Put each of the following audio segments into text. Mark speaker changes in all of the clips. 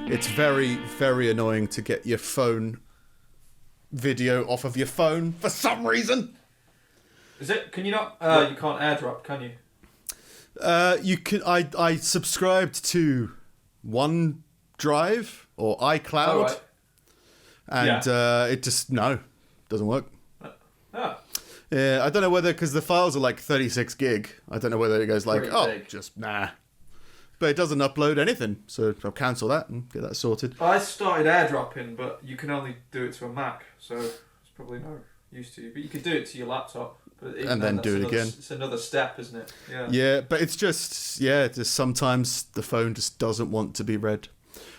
Speaker 1: It's very, very annoying to get your phone video off of your phone for some reason.
Speaker 2: Is it? Can you not? You can't AirDrop, can you?
Speaker 1: You can. I subscribed to OneDrive or iCloud,
Speaker 2: Oh, right.
Speaker 1: and it just doesn't work.
Speaker 2: Ah.
Speaker 1: Yeah, I don't know whether because the files are like 36 gig. I don't know whether it goes like
Speaker 2: Pretty big.
Speaker 1: just nah, but it doesn't upload anything. So I'll cancel that and get that sorted.
Speaker 2: I started AirDropping, but you can only do it to a Mac, so it's probably no use to you. But you could do it to your laptop. But
Speaker 1: And then do it again.
Speaker 2: It's another step, isn't it? Yeah.
Speaker 1: Yeah, but it's just sometimes the phone just doesn't want to be read.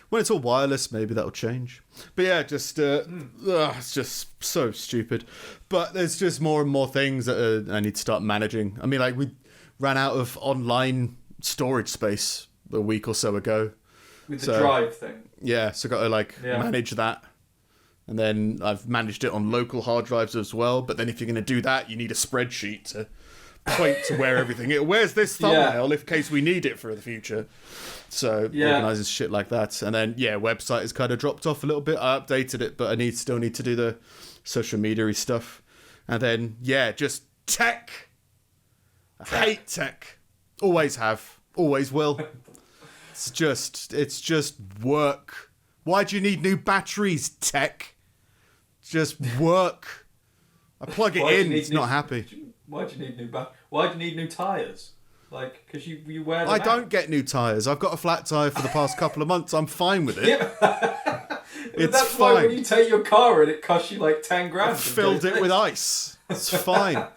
Speaker 1: When it's all wireless, maybe that'll change. But yeah, just it's just so stupid. But there's just more and more things that I need to start managing. I mean, like we ran out of online storage space a week or so ago.
Speaker 2: With the drive thing.
Speaker 1: Yeah, so got to manage that. And then I've managed it on local hard drives as well. But then if you're going to do that, you need a spreadsheet to point to where everything is. Where's this thumbnail in case we need it for the future? So organises shit like that. And then, website has kind of dropped off a little bit. I updated it, but I still need to do the social media stuff. And then, just tech. I hate tech. Always have. Always will. It's just work. Why do you need new batteries, tech? Just work. I plug it in, it's not happy.
Speaker 2: Why do you need new Why do you need new tyres? Like, because you wear them
Speaker 1: I don't get new tyres. I've got a flat tyre for the past couple of months. I'm fine with it.
Speaker 2: It's that's fine. Why when you take your car and it costs you like 10 grand.
Speaker 1: I've filled it with ice. It's fine.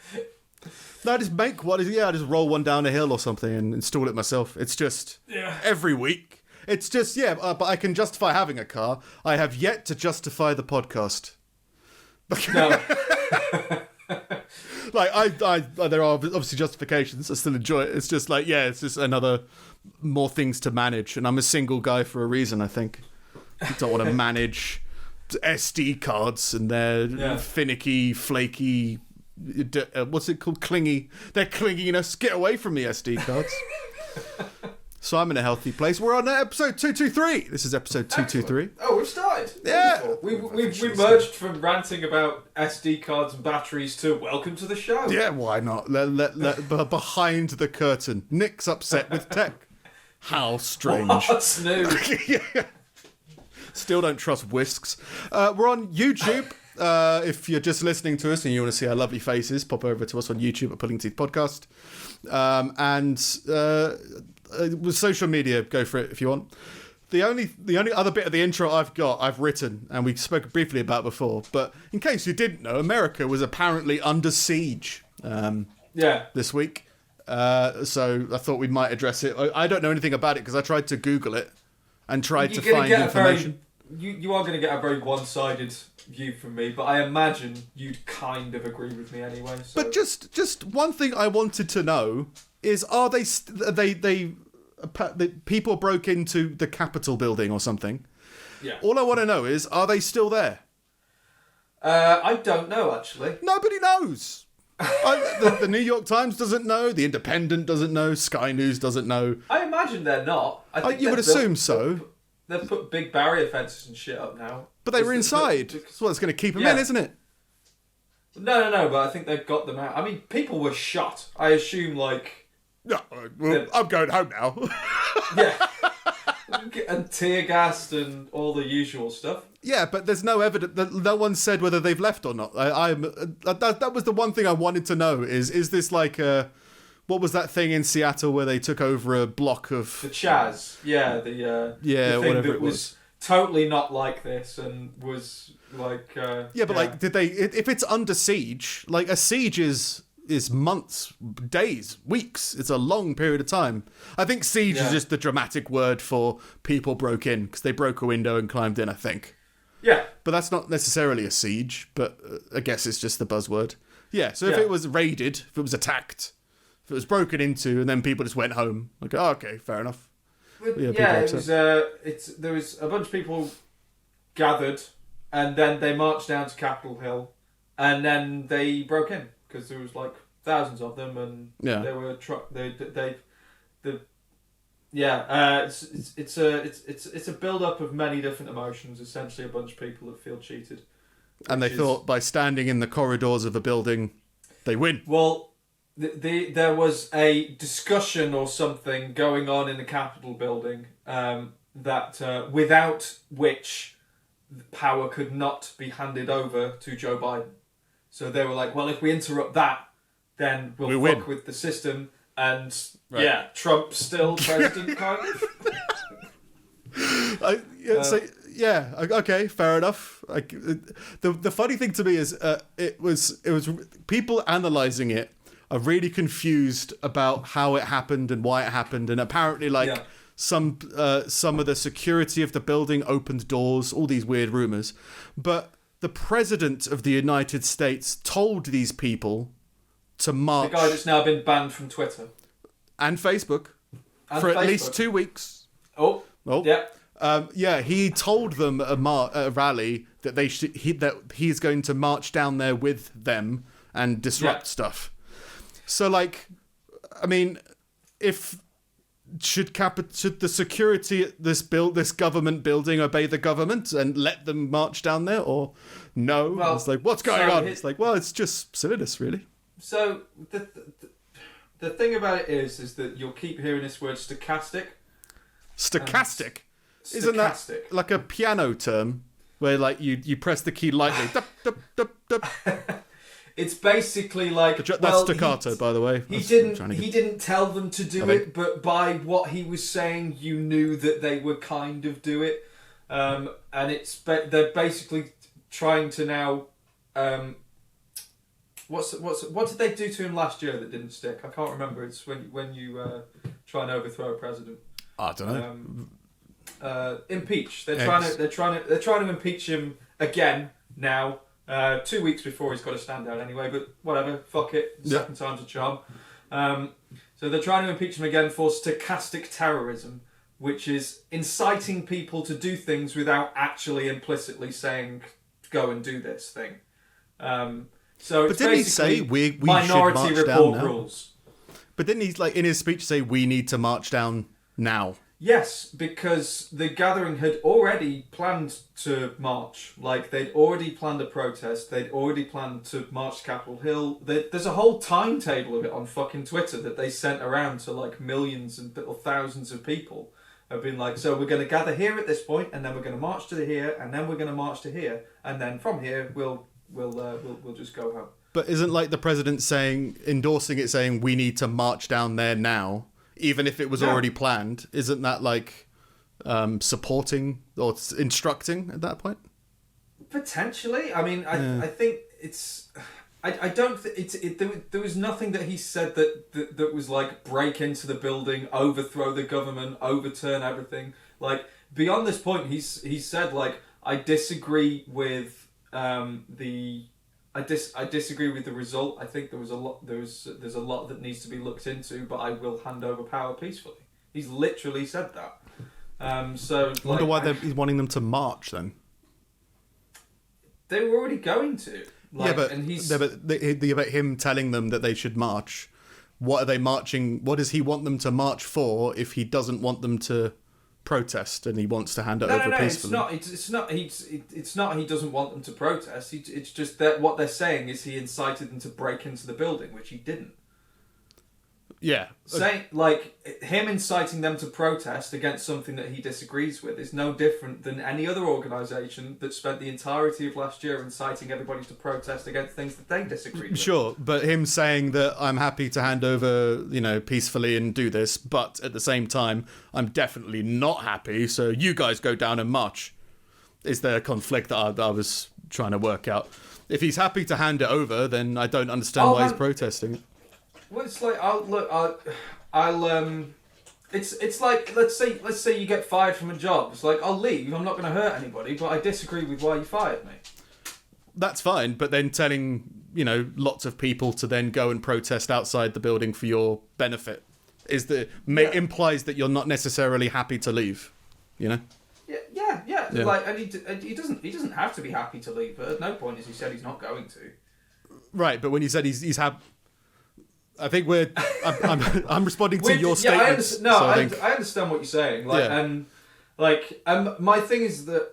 Speaker 1: No, I just make one. I just roll one down a hill or something and install it myself. It's just every week. It's just, but I can justify having a car. I have yet to justify the podcast.
Speaker 2: No.
Speaker 1: There are obviously justifications. I still enjoy it. It's just like, it's just more things to manage. And I'm a single guy for a reason, I think. I don't want to manage SD cards and they're finicky, flaky, what's it called? Clingy. They're clinginess. Get away from me, SD cards. So I'm in a healthy place. We're on episode 223. This is episode 223.
Speaker 2: Oh, we've started.
Speaker 1: Yeah.
Speaker 2: We've merged from ranting about SD cards and batteries to welcome to the show.
Speaker 1: Yeah, why not? Behind the curtain. Nick's upset with tech. How strange.
Speaker 2: What's new?
Speaker 1: Still don't trust whisks. We're on YouTube. If you're just listening to us and you want to see our lovely faces, pop over to us on YouTube at Pulling Teeth Podcast. With social media, go for it if you want. The only other bit of the intro I've written, and we spoke briefly about before, but in case you didn't know, America was apparently under siege this week. So I thought we might address it. I don't know anything about it because I tried to Google it and tried to find information.
Speaker 2: You are going to get a very one-sided view from me, but I imagine you'd kind of agree with me anyway. So.
Speaker 1: But just one thing I wanted to know is: are they people broke into the Capitol building or something?
Speaker 2: Yeah.
Speaker 1: All I want to know is: are they still there?
Speaker 2: I don't know actually.
Speaker 1: Nobody knows. The New York Times doesn't know. The Independent doesn't know. Sky News doesn't know.
Speaker 2: I imagine they're not.
Speaker 1: You would assume so.
Speaker 2: They've put big barrier fences and shit up now.
Speaker 1: But they were inside. That's what's going to keep them in, isn't it?
Speaker 2: No, but I think they've got them out. I mean, people were shot. I assume, like...
Speaker 1: No, I'm going home now.
Speaker 2: Yeah. And tear gassed and all the usual stuff.
Speaker 1: Yeah, but there's no evidence. No one said whether they've left or not. That was the one thing I wanted to know. Is this like a... What was that thing in Seattle where they took over a block of...
Speaker 2: The Chaz. Yeah, the thing
Speaker 1: whatever
Speaker 2: that
Speaker 1: it was.
Speaker 2: Totally not like this and was like...
Speaker 1: like, did they... If it's under siege, like a siege is months, days, weeks. It's a long period of time. I think siege is just the dramatic word for people broke in because they broke a window and climbed in, I think.
Speaker 2: Yeah.
Speaker 1: But that's not necessarily a siege, but I guess it's just the buzzword. Yeah, so if it was raided, if it was attacked... If it was broken into and then people just went home, like, oh, okay, fair enough.
Speaker 2: It was. There was a bunch of people gathered, and then they marched down to Capitol Hill, and then they broke in because there was like thousands of them, and they were It's a build up of many different emotions. Essentially, a bunch of people that feel cheated,
Speaker 1: and they thought by standing in the corridors of a building, they win.
Speaker 2: Well, there was a discussion or something going on in the Capitol building that without which power could not be handed over to Joe Biden. So they were like, well, if we interrupt that, then we'll fuck with the system. And Trump's still president, kind of. Okay, fair enough. The funny thing to me is it was people analysing it are really confused about how it happened and why it happened, and apparently some of the security of the building opened doors, all these weird rumours, but the president of the United States told these people to march. The guy that's now been banned from Twitter
Speaker 1: and Facebook for at least 2 weeks.
Speaker 2: Oh, yeah.
Speaker 1: He told them at a rally that he's going to march down there with them and disrupt stuff. So, should the security at this government building obey the government and let them march down there, or no? Well, it's like, what's going on? It's like, well, it's just silliness, really.
Speaker 2: So the thing about it is that you'll keep hearing this word stochastic.
Speaker 1: Stochastic? Isn't that like a piano term where you press the key lightly? Dup, dup, dup, dup.
Speaker 2: It's basically like
Speaker 1: that's staccato, by the way.
Speaker 2: He didn't tell them to do it, but by what he was saying, you knew that they would kind of do it. And they're basically trying to now. What did they do to him last year that didn't stick? I can't remember. It's when you try and overthrow a president.
Speaker 1: I don't know.
Speaker 2: Impeach. They're trying to impeach him again now. 2 weeks before he's got to stand down anyway, but whatever, fuck it. Second time's a charm. So they're trying to impeach him again for stochastic terrorism, which is inciting people to do things without actually implicitly saying, go and do this thing. So it's
Speaker 1: didn't he say we
Speaker 2: minority
Speaker 1: should march
Speaker 2: report
Speaker 1: down now?
Speaker 2: rules?
Speaker 1: But didn't he, in his speech, say we need to march down now?
Speaker 2: Yes, because the gathering had already planned to march. They'd already planned a protest. They'd already planned to march to Capitol Hill. There's a whole timetable of it on fucking Twitter that they sent around to millions or thousands of people. Have been like, so we're going to gather here at this point, and then we're going to march to here, and then we're going to march to here, and then from here we'll just go home.
Speaker 1: But isn't the president endorsing it, saying we need to march down there now? Even if it was already planned, isn't that supporting or instructing at that point?
Speaker 2: Potentially. I mean, I think it's. I don't. There was nothing that he said that was break into the building, overthrow the government, overturn everything. Beyond this point, he said I disagree with I disagree with the result. I think there's a lot that needs to be looked into, but I will hand over power peacefully. He's literally said that. I
Speaker 1: wonder why he's wanting them to march then.
Speaker 2: They were already going to.
Speaker 1: But him telling them that they should march. What are they marching? What does he want them to march for if he doesn't want them to protest and he wants to hand it over peacefully?
Speaker 2: It's not he doesn't want them to protest. It's just that what they're saying is he incited them to break into the building, which he didn't.
Speaker 1: Yeah.
Speaker 2: Saying him inciting them to protest against something that he disagrees with is no different than any other organisation that spent the entirety of last year inciting everybody to protest against things that they disagreed with.
Speaker 1: Sure, but him saying that I'm happy to hand over, peacefully and do this, but at the same time, I'm definitely not happy, so you guys go down and march. Is there a conflict that I was trying to work out? If he's happy to hand it over, then I don't understand why he's protesting it.
Speaker 2: Well, it's it's like let's say you get fired from a job. It's I'll leave. I'm not going to hurt anybody, but I disagree with why you fired me.
Speaker 1: That's fine, but then telling lots of people to then go and protest outside the building for your benefit implies that you're not necessarily happy to leave. Yeah.
Speaker 2: And he doesn't have to be happy to leave. But at no point has he said he's not going to.
Speaker 1: Right, but when you said he's happy. I think I'm responding to your statement.
Speaker 2: I understand what you're saying. My thing is that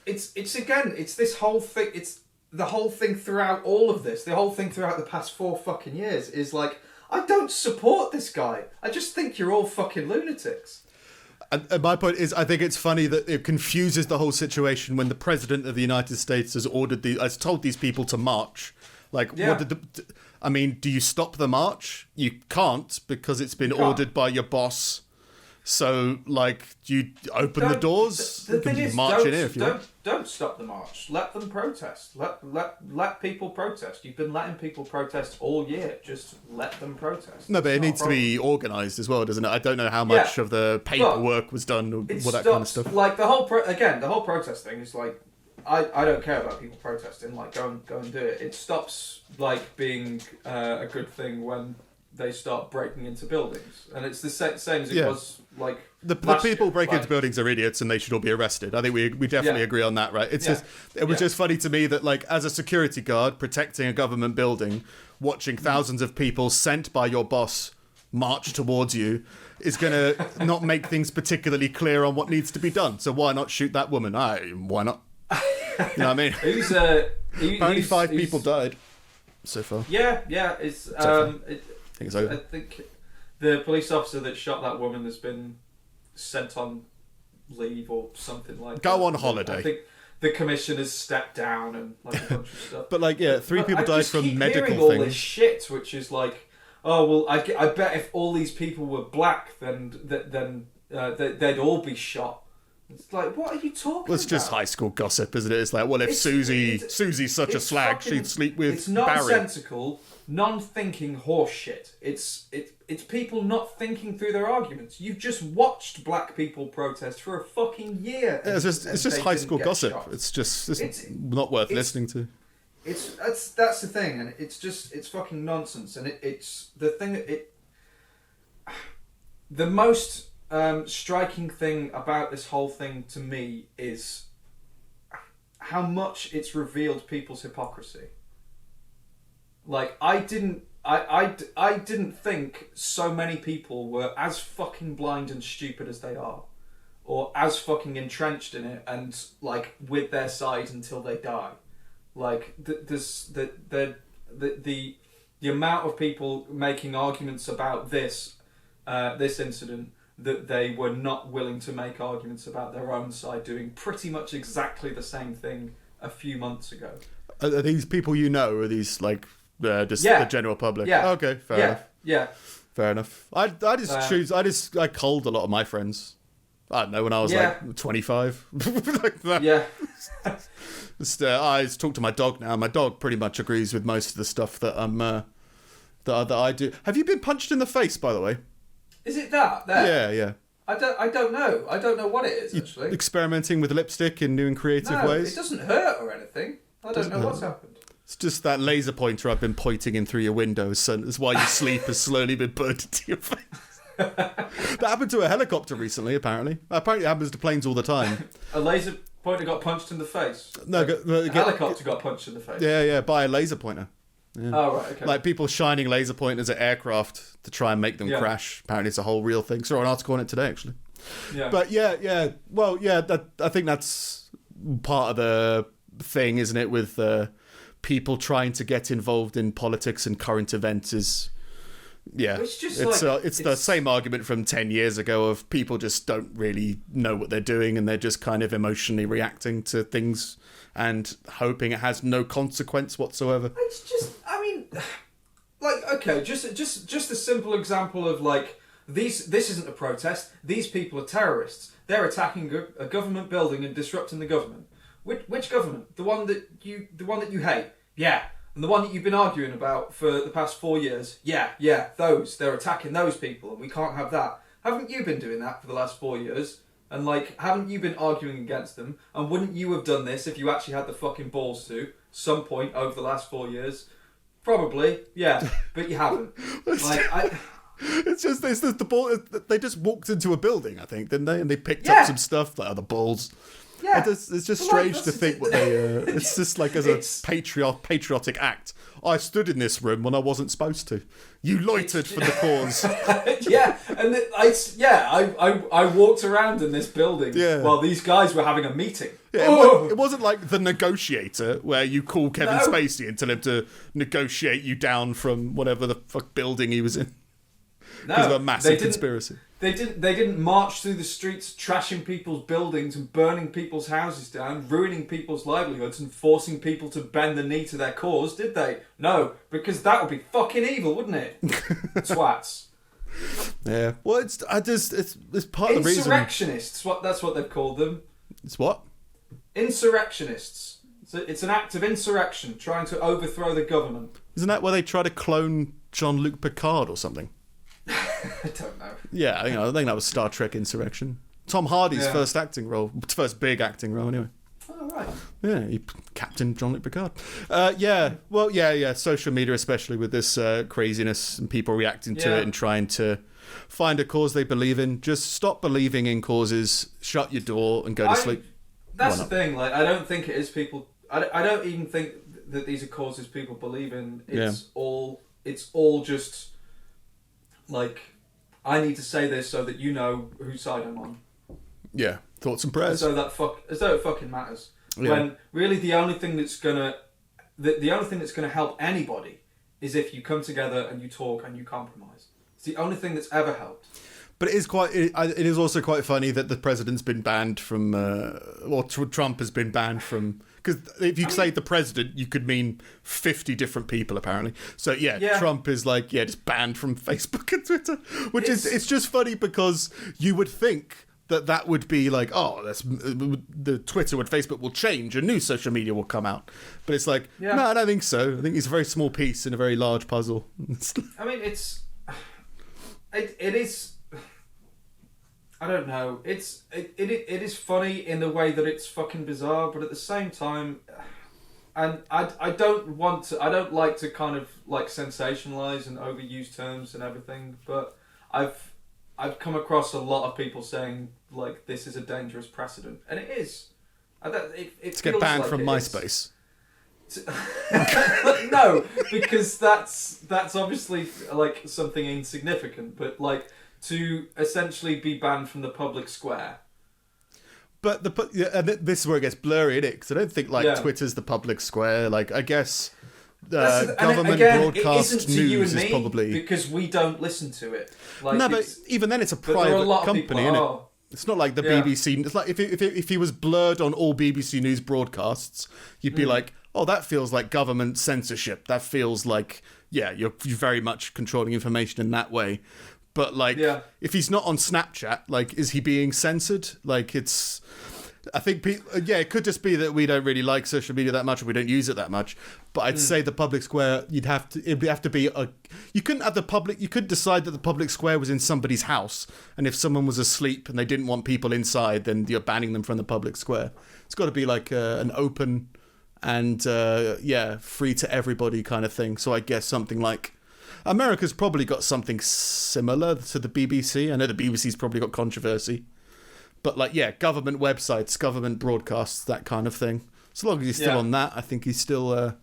Speaker 2: it's this whole thing. It's the whole thing throughout all of this. The whole thing throughout the past 4 fucking years is like, I don't support this guy. I just think you're all fucking lunatics.
Speaker 1: And my point is, I think it's funny that it confuses the whole situation when the President of the United States has told these people to march. Like, do you stop the march? You can't, because it's been ordered by your boss. So, like, you open the doors.
Speaker 2: The thing is,
Speaker 1: march in here if you want.
Speaker 2: Don't stop the march. Let them protest. Let people protest. You've been letting people protest all year. Just let them protest.
Speaker 1: No, but it needs to be organised as well, doesn't it? I don't know how much of the paperwork was done, or that kind of stuff.
Speaker 2: Like the whole protest thing is like, I don't care about people protesting. Like, go and do it. It stops like being a good thing when they start breaking into buildings, and it's the same as it was like
Speaker 1: the people breaking into buildings are idiots, and they should all be arrested. I think we definitely agree on that, right? It's just it was just funny to me that, like, as a security guard protecting a government building, watching thousands of people sent by your boss march towards you is gonna not make things particularly clear on what needs to be done. So why not shoot that woman? Why not? You know what I mean? Apparently 5 people died so far.
Speaker 2: It's I think the police officer that shot that woman has been sent on leave or something like that.
Speaker 1: Go on holiday.
Speaker 2: I think the commission has stepped down and like a bunch of stuff.
Speaker 1: But like, 3 people died from medical things.
Speaker 2: All this shit, which is like, oh well, I bet if all these people were black, then they'd all be shot. It's like, what are you talking about?
Speaker 1: Well, it's just high school gossip, isn't it? It's like, well, if Susie's such a slag, she'd sleep with
Speaker 2: it's
Speaker 1: Barry. It's
Speaker 2: nonsensical, non-thinking horse shit. It's people not thinking through their arguments. You've just watched black people protest for a fucking year.
Speaker 1: It's just high school gossip. Shot. It's not worth listening to.
Speaker 2: That's the thing, and it's fucking nonsense, and it's the thing that the most striking thing about this whole thing to me is how much it's revealed people's hypocrisy. Like, I didn't think so many people were as fucking blind and stupid as they are, or as fucking entrenched in it and like with their side until they die. Like, the amount of people making arguments about this incident that they were not willing to make arguments about their own side doing pretty much exactly the same thing a few months ago.
Speaker 1: Are these people you know, or are these like the general public?
Speaker 2: Yeah.
Speaker 1: Okay, fair enough.
Speaker 2: Yeah.
Speaker 1: Fair enough. I culled a lot of my friends. I don't know, when I was like 25. Like that.
Speaker 2: Yeah.
Speaker 1: I talk to my dog now. My dog pretty much agrees with most of the stuff that that I do. Have you been punched in the face, by the way?
Speaker 2: Is it that? There?
Speaker 1: Yeah.
Speaker 2: I don't know. I don't know what it is, actually.
Speaker 1: Experimenting with lipstick in new and creative ways?
Speaker 2: It doesn't hurt or anything. I don't know what's happened.
Speaker 1: It's just that laser pointer I've been pointing in through your windows, so that's why your sleep has slowly been burnt into your face. That happened to a helicopter recently, apparently. Apparently it happens to planes all the time.
Speaker 2: A laser pointer got punched in the face?
Speaker 1: No,
Speaker 2: a helicopter got punched in the face?
Speaker 1: Yeah, by a laser pointer. Yeah.
Speaker 2: Oh, right, okay.
Speaker 1: Like people shining laser pointers at aircraft to try and make them crash. Apparently it's a whole real thing. Saw an article on it today, actually.
Speaker 2: Yeah.
Speaker 1: But well, I think that's part of the thing, isn't it, with people trying to get involved in politics and current events is... Yeah, it's the same argument from 10 years ago of people just don't really know what they're doing and they're just kind of emotionally reacting to things and hoping it has no consequence whatsoever.
Speaker 2: It's just, I mean, like, okay, just a simple example of like, this isn't a protest. These people are terrorists. They're attacking a government building and disrupting the government. Which government? The one that you hate? Yeah. And the one that you've been arguing about for the past 4 years? Yeah, those. They're attacking those people and we can't have that. Haven't you been doing that for the last 4 years? And like, haven't you been arguing against them? And wouldn't you have done this if you actually had the fucking balls to, some point over the last 4 years? Probably, yeah, but you haven't.
Speaker 1: It's just the ball. They just walked into a building, I think, didn't they? And they picked up some stuff, like the balls.
Speaker 2: Yeah,
Speaker 1: it's just strange to think what they. It's just like as a patriotic act. I stood in this room when I wasn't supposed to. You loitered for the cause.
Speaker 2: Yeah, and I walked around in this building while these guys were having a meeting.
Speaker 1: Yeah, it wasn't like The Negotiator, where you call Kevin Spacey and tell him to negotiate you down from whatever the fuck building he was in. Because of a massive conspiracy.
Speaker 2: They didn't march through the streets trashing people's buildings and burning people's houses down, ruining people's livelihoods and forcing people to bend the knee to their cause, did they? No, because that would be fucking evil, wouldn't it? Twats.
Speaker 1: Yeah. Well, it's part of the reason.
Speaker 2: Insurrectionists. That's what they've called them.
Speaker 1: It's what?
Speaker 2: Insurrectionists. It's an act of insurrection, trying to overthrow the government.
Speaker 1: Isn't that where they try to clone Jean-Luc Picard or something?
Speaker 2: I don't know.
Speaker 1: Yeah, I think that was Star Trek Insurrection. Tom Hardy's first big acting role, anyway.
Speaker 2: Oh, right.
Speaker 1: Yeah, he Captain Jean-Luc Picard. Social media, especially with this craziness and people reacting to it and trying to find a cause they believe in. Just stop believing in causes, shut your door, and go to sleep.
Speaker 2: That's the thing. Like, I don't think it is people. I don't even think that these are causes people believe in. It's all just. Like, I need to say this so that you know whose side I'm on.
Speaker 1: Yeah, thoughts and prayers.
Speaker 2: As though it fucking matters. Yeah. When really the only thing that's gonna help anybody is if you come together and you talk and you compromise. It's the only thing that's ever helped.
Speaker 1: But it is also quite funny that the president's been banned from, Trump has been banned from. Because if you say the president, you could mean 50 different people, apparently. So, Trump is just banned from Facebook and Twitter. It's just funny because you would think that would be like, the Twitter and Facebook will change and new social media will come out. But it's like, no, I don't think so. I think it's a very small piece in a very large puzzle.
Speaker 2: I mean, it is... I don't know. It is funny in the way that it's fucking bizarre, but at the same time, and I don't like to kind of like sensationalize and overuse terms and everything, but I've come across a lot of people saying like this is a dangerous precedent, and it is. It
Speaker 1: to get banned from MySpace.
Speaker 2: No, because that's obviously like something insignificant, but like. To essentially be banned from the public square.
Speaker 1: But this is where it gets blurry, isn't it? Because I don't think Twitter's the public square. Like, I guess government broadcast news is probably
Speaker 2: because we don't listen to it. Like,
Speaker 1: no, but even then, it's a private company, isn't it? It's not like the BBC. It's like if he was blurred on all BBC News broadcasts, you'd be like, oh, that feels like government censorship. That feels like you're very much controlling information in that way. But, if he's not on Snapchat, is he being censored? I think, it could just be that we don't really like social media that much or we don't use it that much. But I'd say the public square, it'd have to be you couldn't have you could decide that the public square was in somebody's house. And if someone was asleep and they didn't want people inside, then you're banning them from the public square. It's got to be an open and, free to everybody kind of thing. So I guess something like... America's probably got something similar to the BBC. I know the BBC's probably got controversy. But, government websites, government broadcasts, that kind of thing. So long as he's still on that, I think he's still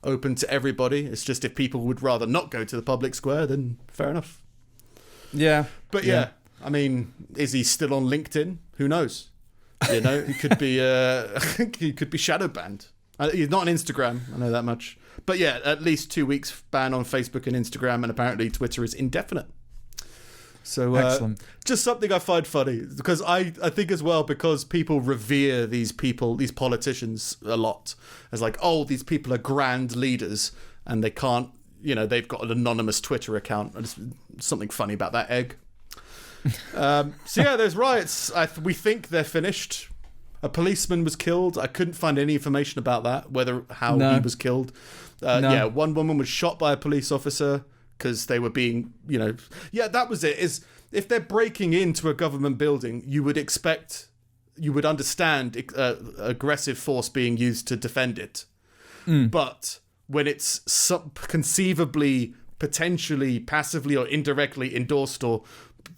Speaker 1: open to everybody. It's just if people would rather not go to the public square, then fair enough.
Speaker 3: Yeah.
Speaker 1: But, I mean, is he still on LinkedIn? Who knows? He could be he could be shadow banned. He's not on Instagram, I know that much. But at least 2 weeks ban on Facebook and Instagram, and apparently Twitter is indefinite. So
Speaker 3: excellent.
Speaker 1: Just something I find funny, because I think as well, because people revere these politicians a lot as these people are grand leaders and they can't, they've got an anonymous Twitter account. There's something funny about that egg. There's riots. We think they're finished. A policeman was killed. I couldn't find any information about that, how he was killed. One woman was shot by a police officer because they were being, that was it. Is if they're breaking into a government building, you would understand aggressive force being used to defend it. But when it's conceivably, potentially, passively or indirectly endorsed, or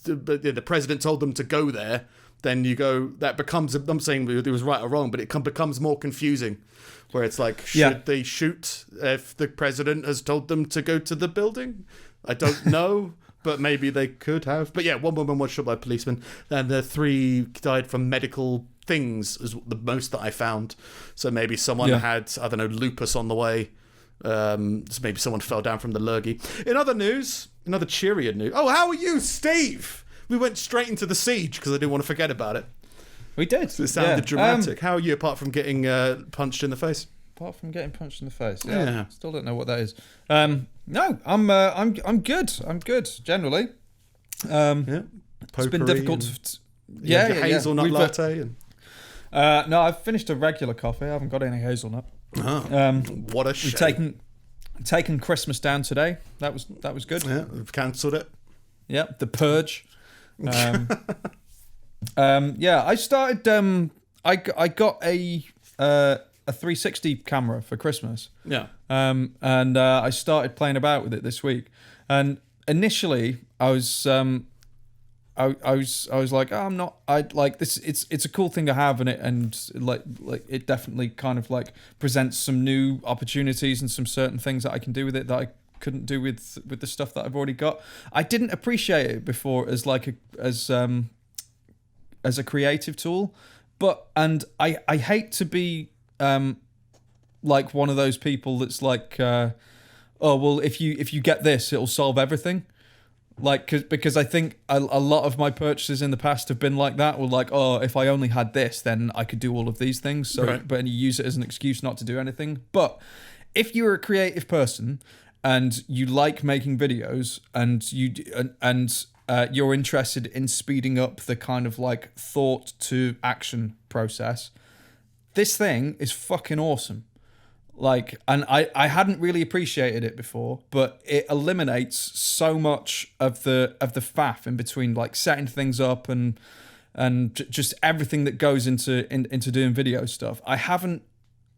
Speaker 1: the president told them to go there, then you go, that becomes, I'm saying it was right or wrong, but it becomes more confusing, where it's like, should they shoot if the president has told them to go to the building? I don't know, but maybe they could have. But yeah, 1 woman was shot by a policeman, and the 3 died from medical things is the most that I found. So maybe someone had, I don't know, lupus on the way. So maybe someone fell down from the lurgy. In other news, another cheerier news. Oh, how are you, Steve? We went straight into the siege because I didn't want to forget about it.
Speaker 3: We did.
Speaker 1: So it sounded dramatic. How are you, apart from getting punched in the face?
Speaker 3: Apart from getting punched in the face, still don't know what that is. No, I'm good. I'm good generally.
Speaker 1: It's
Speaker 3: been difficult.
Speaker 1: Hazelnut latte.
Speaker 3: No, I've finished a regular coffee. I haven't got any hazelnut.
Speaker 1: What a shame.
Speaker 3: We've taken Christmas down today. That was good.
Speaker 1: Yeah, we've cancelled it.
Speaker 3: Yeah, the purge. I started. I got a 360 camera for Christmas.
Speaker 1: Yeah.
Speaker 3: And I started playing about with it this week. And initially, I was like, oh, I'm not. I like this. It's a cool thing to have, and it definitely kind of like presents some new opportunities and some certain things that I can do with it that I couldn't do with the stuff that I've already got. I didn't appreciate it before as like as a creative tool, and I hate to be like one of those people that's like, oh well, if you get this, it'll solve everything. Like, because I think a lot of my purchases in the past have been like that, or like, oh, if I only had this, then I could do all of these things. So,
Speaker 1: right.
Speaker 3: But you use it as an excuse not to do anything. But if you're a creative person and you like making videos, and you're interested in speeding up the kind of like thought to action process, this thing is fucking awesome. Like, and I hadn't really appreciated it before, but it eliminates so much of the faff in between, like setting things up and just everything that goes into doing video stuff. I haven't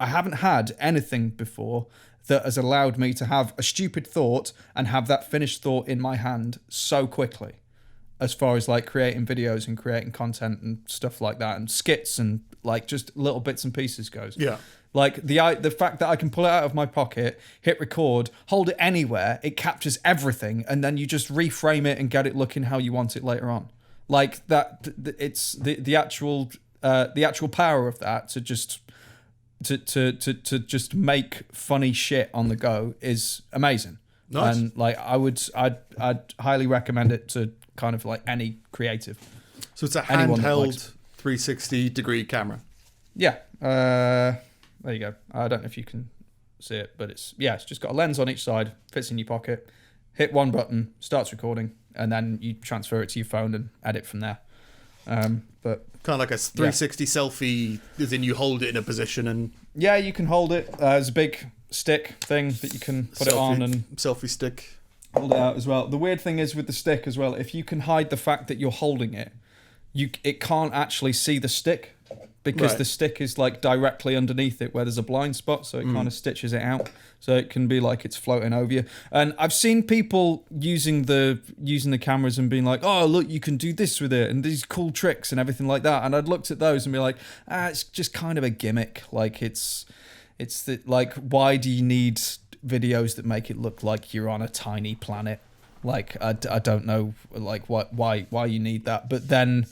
Speaker 3: had anything before that has allowed me to have a stupid thought and have that finished thought in my hand so quickly, as far as like creating videos and creating content and stuff like that, and skits and like just little bits and pieces goes.
Speaker 1: Yeah.
Speaker 3: Like the fact that I can pull it out of my pocket, hit record, hold it anywhere, it captures everything, and then you just reframe it and get it looking how you want it later on. Like that, it's the actual power of that to just make funny shit on the go is amazing.
Speaker 1: Nice.
Speaker 3: And like I'd highly recommend it to kind of like any creative.
Speaker 1: So it's a handheld 360-degree camera.
Speaker 3: Yeah. There you go. I don't know if you can see it, but it's just got a lens on each side, fits in your pocket, hit one button, starts recording, and then you transfer it to your phone and edit from there. But
Speaker 1: kind of like a 360 selfie, as in you hold it in a position and...
Speaker 3: Yeah, you can hold it. There's a big stick thing that you can put it on and...
Speaker 1: Selfie stick.
Speaker 3: Hold it out as well. The weird thing is with the stick as well, if you can hide the fact that you're holding it, it can't actually see the stick. Because the stick is like directly underneath it where there's a blind spot, so it kind of stitches it out. So it can be like it's floating over you. And I've seen people using the cameras and being like, oh, look, you can do this with it and these cool tricks and everything like that. And I'd looked at those and be like, it's just kind of a gimmick. Like like, why do you need videos that make it look like you're on a tiny planet? Like, I don't know, like why you need that. But then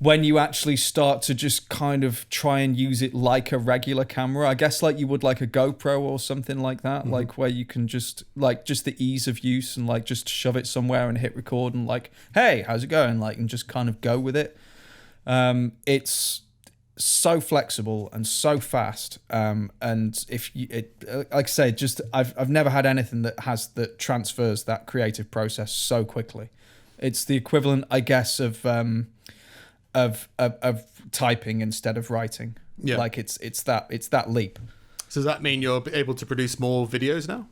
Speaker 3: when you actually start to just kind of try and use it like a regular camera, I guess like you would like a GoPro or something like that, like where you can just the ease of use and like just shove it somewhere and hit record and like, hey, how's it going? Like, and just kind of go with it. It's so flexible and so fast. And if you, like I say, just I've never had anything that transfers that creative process so quickly. It's the equivalent, I guess, of typing instead of writing. Yeah. Like it's that leap.
Speaker 1: So does that mean you're able to produce more videos now?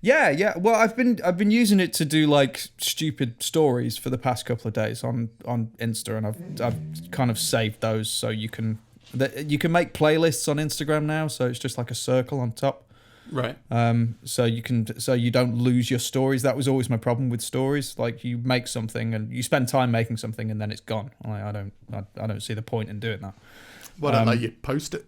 Speaker 3: Yeah. Well, I've been using it to do like stupid stories for the past couple of days on Insta, and I've kind of saved those so you can make playlists on Instagram now. So it's just like a circle on top.
Speaker 1: Right.
Speaker 3: So you don't lose your stories. That was always my problem with stories. Like, you make something and you spend time making something and then it's gone. I don't see the point in doing that.
Speaker 1: Why don't let you post it?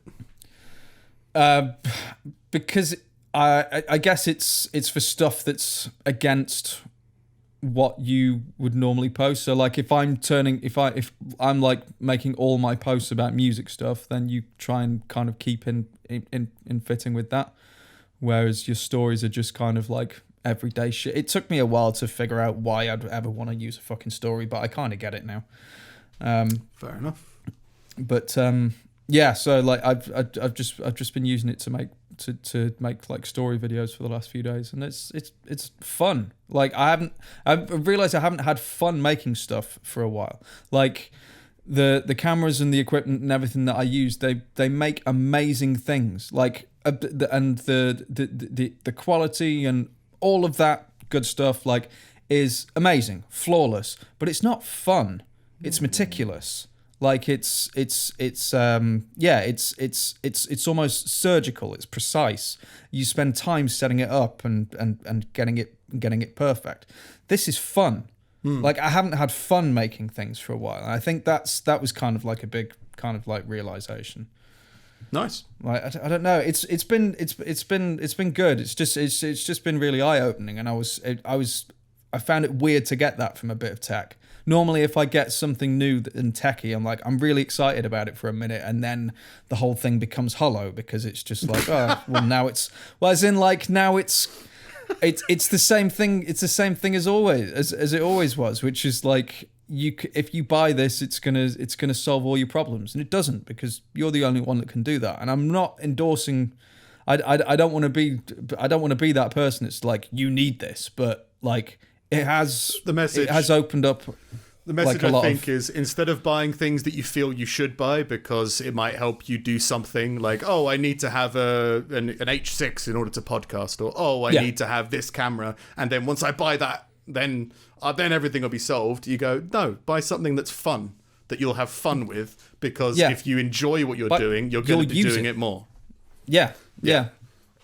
Speaker 3: Because I guess it's for stuff that's against what you would normally post. So like, if I'm like making all my posts about music stuff, then you try and kind of keep in fitting with that. Whereas your stories are just kind of like everyday shit. It took me a while to figure out why I'd ever want to use a fucking story, but I kind of get it now.
Speaker 1: Fair enough.
Speaker 3: But yeah, so like I've just been using it to make like story videos for the last few days, and it's fun. Like, I've realized I haven't had fun making stuff for a while. Like, the cameras and the equipment and everything that I use, they make amazing things. Like, and the quality and all of that good stuff, like, is amazing, flawless, but it's not fun. It's meticulous. Like, it's almost surgical. It's precise. You spend time setting it up and getting it perfect. This is fun. Like, I haven't had fun making things for a while. And I think that was kind of like a big kind of like realization.
Speaker 1: Nice.
Speaker 3: Like, I don't know. It's been good. It's just been really eye opening. And I found it weird to get that from a bit of tech. Normally, if I get something new and techie, I'm really excited about it for a minute, and then the whole thing becomes hollow because it's just like, oh, well, now it's the same thing. It's the same thing as always, as it always was, which is like, if you buy this, it's gonna solve all your problems, and it doesn't, because you're the only one that can do that. And I'm not endorsing. I don't want to be that person. It's like, you need this, but like, it has opened up.
Speaker 1: The message, like, I think, is, instead of buying things that you feel you should buy because it might help you do something, like, oh, I need to have an H6 in order to podcast, or oh, I need to have this camera, and then once I buy that, then everything will be solved. You go, no, buy something that's fun, that you'll have fun with, because if you enjoy what you're doing, you're going to be doing it more.
Speaker 3: Yeah.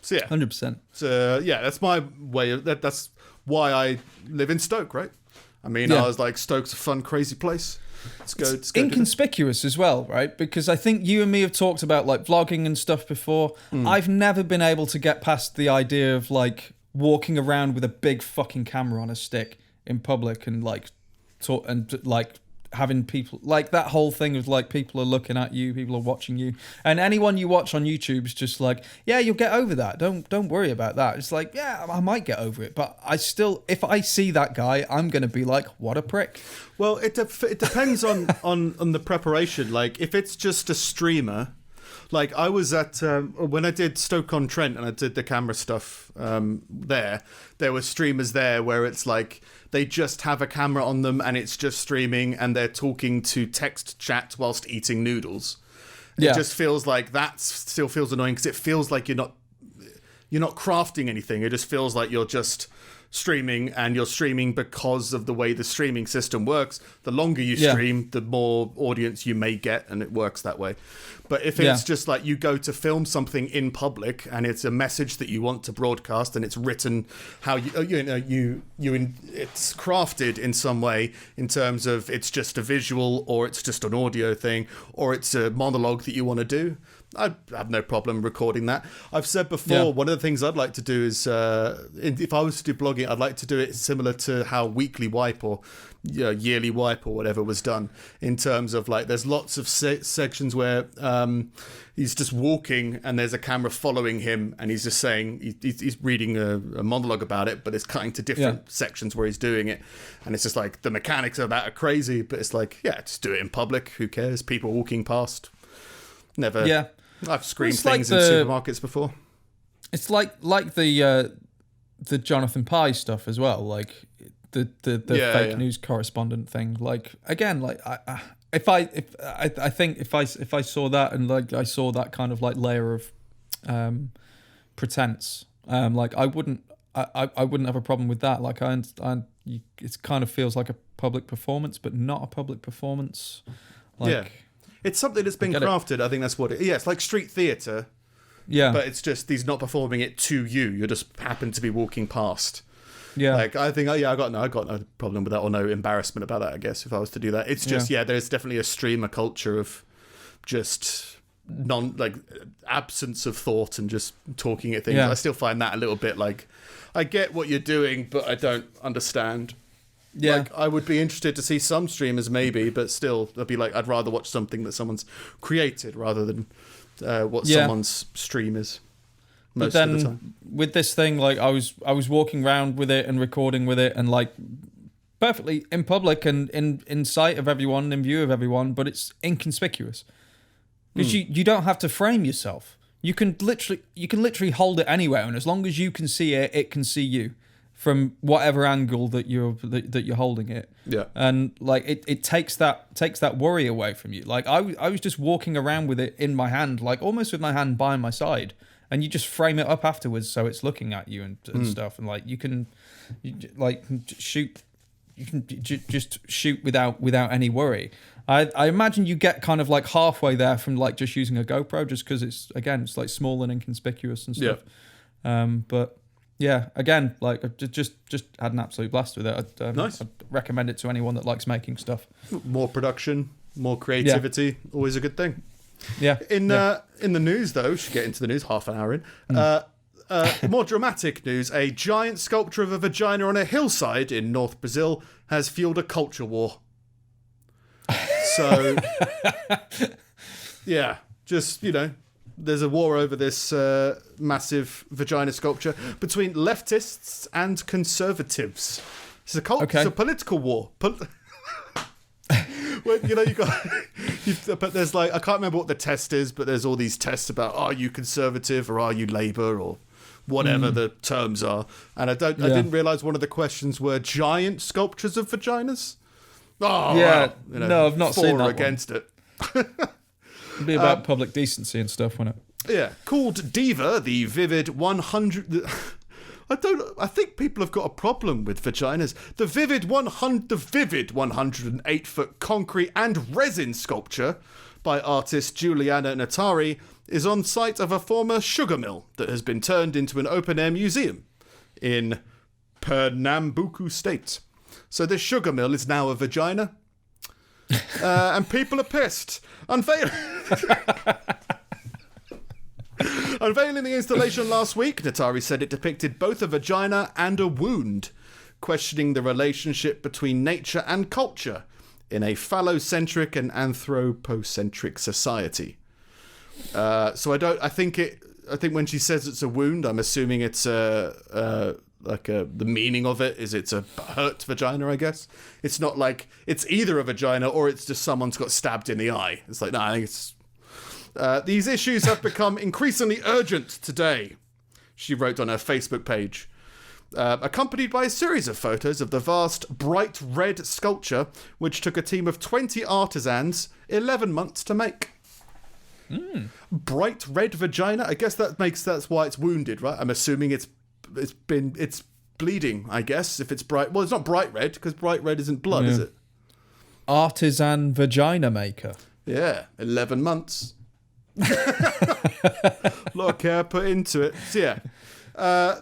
Speaker 1: So yeah,
Speaker 3: 100%.
Speaker 1: So yeah, that's my way of that. That's why I live in Stoke, right? I mean, I was like, Stoke's a fun, crazy place. Let's go.
Speaker 3: Inconspicuous as well, right? Because I think you and me have talked about like vlogging and stuff before. I've never been able to get past the idea of like walking around with a big fucking camera on a stick in public and like talk and like having people, like, that whole thing of like, people are looking at you, people are watching you, and anyone you watch on YouTube is just like, yeah, you'll get over that, don't worry about that. It's like, yeah, I might get over it, but I still, if I see that guy, I'm gonna be like, what a prick.
Speaker 1: Well, it depends on the preparation. Like, if it's just a streamer, like I was at when I did Stoke-on-Trent and I did the camera stuff there were streamers there where it's like they just have a camera on them and it's just streaming and they're talking to text chat whilst eating noodles. It just feels like that still feels annoying, because it feels like you're not crafting anything. It just feels like you're just streaming, and you're streaming because of the way the streaming system works. The longer you stream, the more audience you may get, and it works that way. But if it's just like you go to film something in public and it's a message that you want to broadcast, and it's written how it's crafted in some way, in terms of it's just a visual, or it's just an audio thing, or it's a monologue that you want to do, I have no problem recording that. I've said before, one of the things I'd like to do is, if I was to do blogging, I'd like to do it similar to how Weekly Wipe or Yearly Wipe or whatever was done, in terms of like, there's lots of sections where he's just walking and there's a camera following him, and he's just saying, he's reading a monologue about it, but it's cutting to different sections where he's doing it. And it's just like, the mechanics of that are crazy, but it's like, yeah, just do it in public. Who cares? People walking past. Never. Yeah. I've screamed things in supermarkets before. It's
Speaker 3: like the Jonathan Pye stuff as well, like the fake news correspondent thing. Like, again, like I think if I saw that, and like I saw that kind of like layer of pretense, like I wouldn't have a problem with that. Like, it kind of feels like a public performance, but not a public performance. Like,
Speaker 1: It's something that's been crafted. I think that's what it is. Yeah, it's like street theatre,
Speaker 3: Yeah.
Speaker 1: But it's just he's not performing it to you. You just happen to be walking past.
Speaker 3: Yeah.
Speaker 1: Like, I think, I got no problem with that, or no embarrassment about that, I guess, if I was to do that. It's just, there's definitely a streamer culture of just absence of thought and just talking at things.
Speaker 3: Yeah.
Speaker 1: I still find that a little bit like, I get what you're doing, but I don't understand.
Speaker 3: Yeah.
Speaker 1: Like, I would be interested to see some streamers maybe, but still, I'd be like, I'd rather watch something that someone's created rather than what someone's stream is.
Speaker 3: But then with this thing, like I was walking around with it and recording with it and like perfectly in public and in sight of everyone, in view of everyone, but it's inconspicuous. Because you don't have to frame yourself. You can literally hold it anywhere, and as long as you can see it, it can see you from whatever angle that you're holding it.
Speaker 1: Yeah.
Speaker 3: And like it takes that worry away from you. Like I was just walking around with it in my hand, like almost with my hand by my side. And you just frame it up afterwards, so it's looking at you and stuff. And like you can shoot without any worry. I imagine you get kind of like halfway there from like just using a GoPro, just because it's like small and inconspicuous and stuff.
Speaker 1: Yeah.
Speaker 3: But yeah, again, like I just had an absolute blast with it.
Speaker 1: Nice.
Speaker 3: I'd recommend it to anyone that likes making stuff.
Speaker 1: More production, more creativity, always a good thing.
Speaker 3: Yeah.
Speaker 1: In the news, though, should get into the news, half an hour in. More dramatic news: a giant sculpture of a vagina on a hillside in North Brazil has fueled a culture war. So, yeah, just there's a war over this massive vagina sculpture between leftists and conservatives. It's a it's a political war. Well, you got, but there's like, I can't remember what the test is, but there's all these tests about, are you conservative or are you Labour or whatever the terms are. And I didn't realise one of the questions were giant sculptures of vaginas. Oh,
Speaker 3: yeah.
Speaker 1: Well,
Speaker 3: no, I've not seen that
Speaker 1: or against it.
Speaker 3: It'd be about public decency and stuff, wouldn't it?
Speaker 1: Yeah. Called Diva, the Vivid 100... I think people have got a problem with vaginas. The Vivid 108-foot concrete and resin sculpture by artist Juliana Natari is on site of a former sugar mill that has been turned into an open-air museum in Pernambuco State. So this sugar mill is now a vagina, and people are pissed. Unveiling the installation last week, Natari said it depicted both a vagina and a wound, questioning the relationship between nature and culture in a phallocentric and anthropocentric society. So I think when she says it's a wound, I'm assuming it's the meaning of it is it's a hurt vagina, I guess. It's not like it's either a vagina or it's just someone's got stabbed in the eye. It's like, no, I think it's... these issues have become increasingly urgent today, she wrote on her Facebook page, accompanied by a series of photos of the vast bright red sculpture, which took a team of 20 artisans 11 months to make. Bright red vagina? I guess that's why it's wounded, right? I'm assuming it's bleeding, I guess, if it's bright. Well, it's not bright red, because bright red isn't blood, is it?
Speaker 3: Artisan vagina maker.
Speaker 1: Yeah, 11 months. A lot of care put into it. So yeah,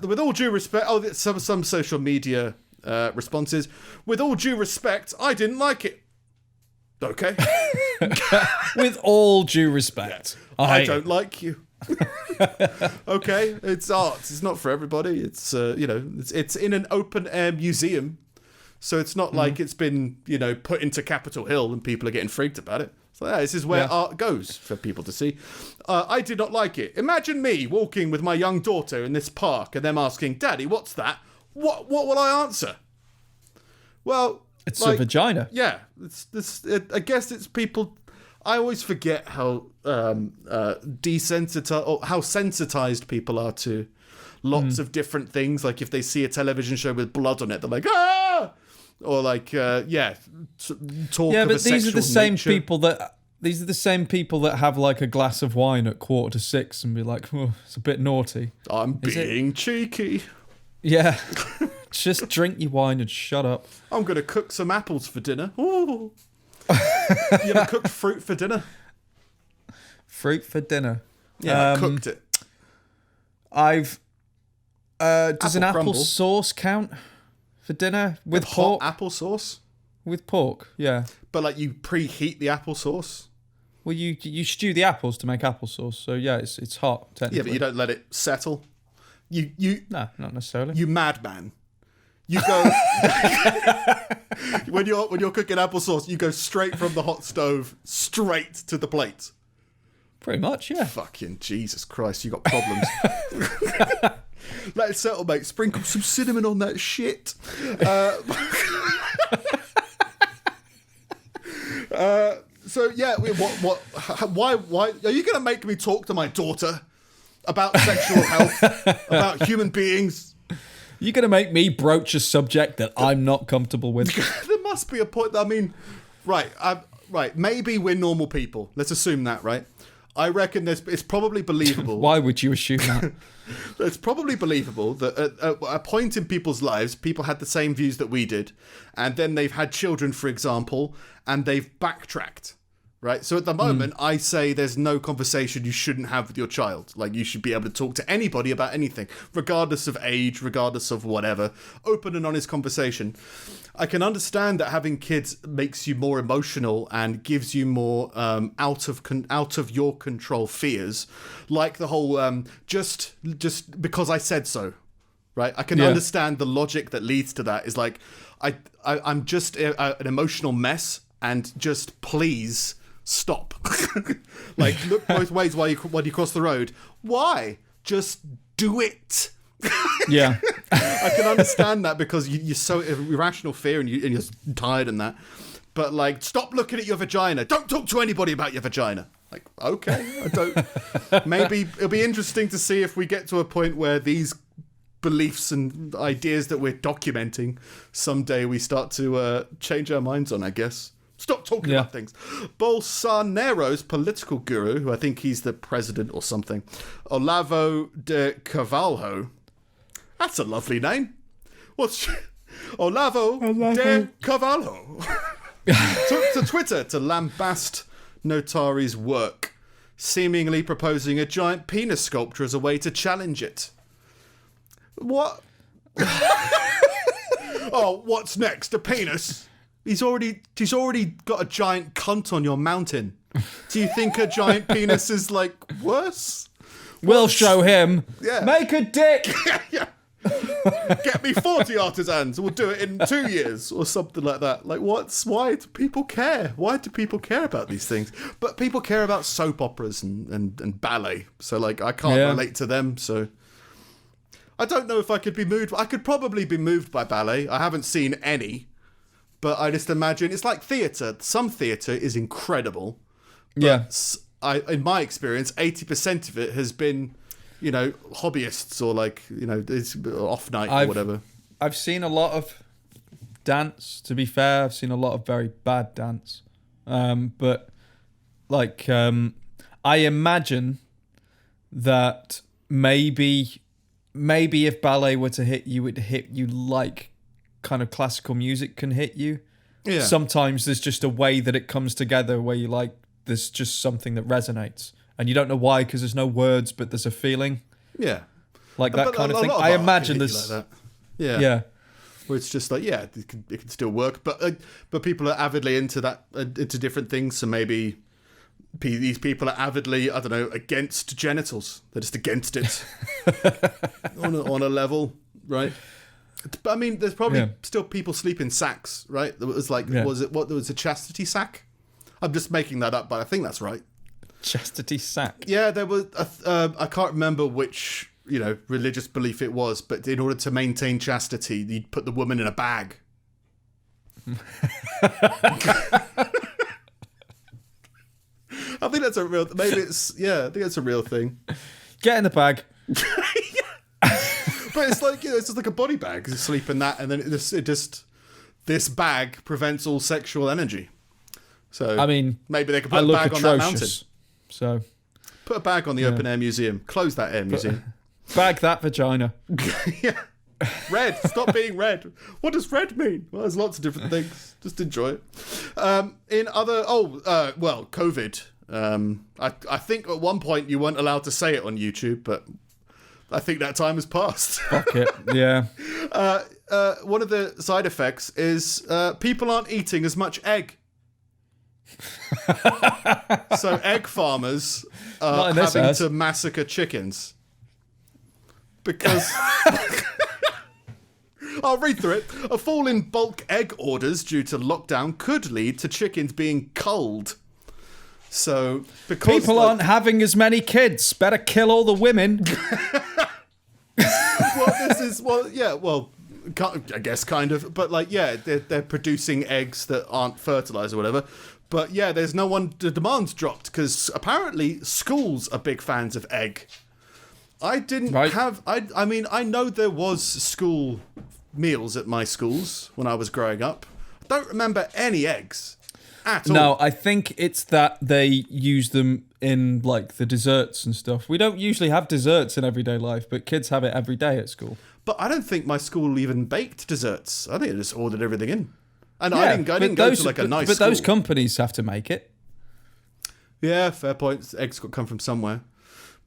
Speaker 1: with all due respect, some social media responses. With all due respect, I didn't like it. Okay.
Speaker 3: With all due respect,
Speaker 1: yeah. I don't like you. Okay, it's art. It's not for everybody. It's it's in an open air museum, so it's not like it's been put into Capitol Hill and people are getting freaked about it. So yeah, this is where art goes for people to see. I did not like it. Imagine me walking with my young daughter in this park and them asking, "Daddy, what's that?" What will I answer? Well,
Speaker 3: it's a vagina.
Speaker 1: Yeah, I guess it's people. I always forget how desensitized or how sensitized people are to lots of different things. Like if they see a television show with blood on it, they're like, ah! Or like, talk of a sexual
Speaker 3: these are the same
Speaker 1: nature.
Speaker 3: These are the same people that have like a glass of wine at 5:45 and be like, oh, it's a bit naughty.
Speaker 1: I'm being cheeky.
Speaker 3: Yeah. Just drink your wine and shut up.
Speaker 1: I'm going to cook some apples for dinner. Ooh. You ever cooked fruit for dinner?
Speaker 3: Fruit for dinner?
Speaker 1: Yeah, I cooked it.
Speaker 3: I've. Does an apple
Speaker 1: crumble.
Speaker 3: sauce count for dinner with pork?
Speaker 1: Hot apple sauce?
Speaker 3: With pork, yeah.
Speaker 1: But like you preheat the apple sauce?
Speaker 3: Well, you stew the apples to make applesauce, so yeah, it's hot technically.
Speaker 1: Yeah, but you don't let it settle. You
Speaker 3: No, not necessarily.
Speaker 1: You madman. You go when you're cooking applesauce, you go straight from the hot stove straight to the plate.
Speaker 3: Pretty much, yeah.
Speaker 1: Fucking Jesus Christ, you got problems. Let it settle, mate. Sprinkle some cinnamon on that shit. So yeah, why are you going to make me talk to my daughter about sexual health, about human beings?
Speaker 3: You're going to make me broach a subject that I'm not comfortable with.
Speaker 1: There must be a point. I mean, right. Maybe we're normal people. Let's assume that, right? I reckon it's probably believable.
Speaker 3: Why would you assume that?
Speaker 1: It's probably believable that at a point in people's lives, people had the same views that we did, and then they've had children, for example, and they've backtracked, right? So at the moment, I say there's no conversation you shouldn't have with your child. Like, you should be able to talk to anybody about anything, regardless of age, regardless of whatever. Open and honest conversation. I can understand that having kids makes you more emotional and gives you more out of your control fears, like the whole just because I said so, right? I can understand the logic that leads to that. Is like I'm just an emotional mess, and just please stop. Like, look both ways while you cross the road. Why? Just do it.
Speaker 3: Yeah.
Speaker 1: I can understand that because you're so irrational fear and you're tired and that. But like, stop looking at your vagina. Don't talk to anybody about your vagina. Like, okay, I don't. Maybe it'll be interesting to see if we get to a point where these beliefs and ideas that we're documenting, someday we start to change our minds on, I guess. Stop talking about things. Bolsonaro's political guru, who I think he's the president or something, Olavo de Carvalho. That's a lovely name. What's Olavo de Carvalho? Took to Twitter to lambast Notari's work, seemingly proposing a giant penis sculpture as a way to challenge it. What? Oh, what's next? A penis? He's already got a giant cunt on your mountain. Do you think a giant penis is like worse?
Speaker 3: We'll show him.
Speaker 1: Yeah.
Speaker 3: Make a dick.
Speaker 1: Yeah. Get me 40 artisans. We'll do it in 2 years or something like that. Like, why do people care? Why do people care about these things? But people care about soap operas and ballet. So like, I can't relate to them. So I don't know if I could be moved. I could probably be moved by ballet. I haven't seen any. But I just imagine it's like theatre. Some theatre is incredible. But in my experience, 80% of it has been, hobbyists or like, it's off night or whatever.
Speaker 3: I've seen a lot of dance, to be fair. I've seen a lot of very bad dance. But like, I imagine that maybe if ballet were to hit you, it would hit you like kind of classical music can hit you. Yeah. Sometimes there's just a way that it comes together where you like, there's just something that resonates and you don't know why because there's no words, but there's a feeling. Yeah. Like that kind of thing. I imagine there's like that. Yeah. Yeah.
Speaker 1: Where it's just like, it can still work, but people are avidly into that, into different things. So maybe these people are avidly, I don't know, against genitals. They're just against it on a level, right? But I mean, there's probably still people sleep in sacks, right? There was like, there was a chastity sack? I'm just making that up, but I think that's right.
Speaker 3: Chastity sack?
Speaker 1: Yeah, there was, I can't remember which, religious belief it was, but in order to maintain chastity, you'd put the woman in a bag. I think that's a real, maybe it's, I think that's a real thing.
Speaker 3: Get in the bag.
Speaker 1: But it's like, it's just like a body bag. You sleep in that, and then this bag prevents all sexual energy. So I mean, maybe they could put a bag on that mountain.
Speaker 3: So
Speaker 1: put a bag on the open air museum. Close that air museum.
Speaker 3: Bag that vagina.
Speaker 1: Yeah. Red. Stop being red. What does red mean? Well, there's lots of different things. Just enjoy it. COVID. I think at one point you weren't allowed to say it on YouTube, but I think that time has passed.
Speaker 3: Fuck it. Yeah.
Speaker 1: One of the side effects is people aren't eating as much egg. So egg farmers are having to massacre chickens. Because... I'll read through it. A fall in bulk egg orders due to lockdown could lead to chickens being culled. So, because...
Speaker 3: People aren't having as many kids. Better kill all the women.
Speaker 1: I guess kind of. But, like, yeah, they're producing eggs that aren't fertilized or whatever. But, yeah, there's no one... The demand's dropped because apparently schools are big fans of egg. I didn't have... I mean, I know there was school meals at my schools when I was growing up. I don't remember any eggs at all.
Speaker 3: No, I think it's that they use them in, like, the desserts and stuff. We don't usually have desserts in everyday life, but kids have it every day at school.
Speaker 1: But I don't think my school even baked desserts. I think they just ordered everything in. And I didn't go to, like, a nice
Speaker 3: But
Speaker 1: school.
Speaker 3: those companies have to make it.
Speaker 1: Yeah, fair point. Eggs got to come from somewhere.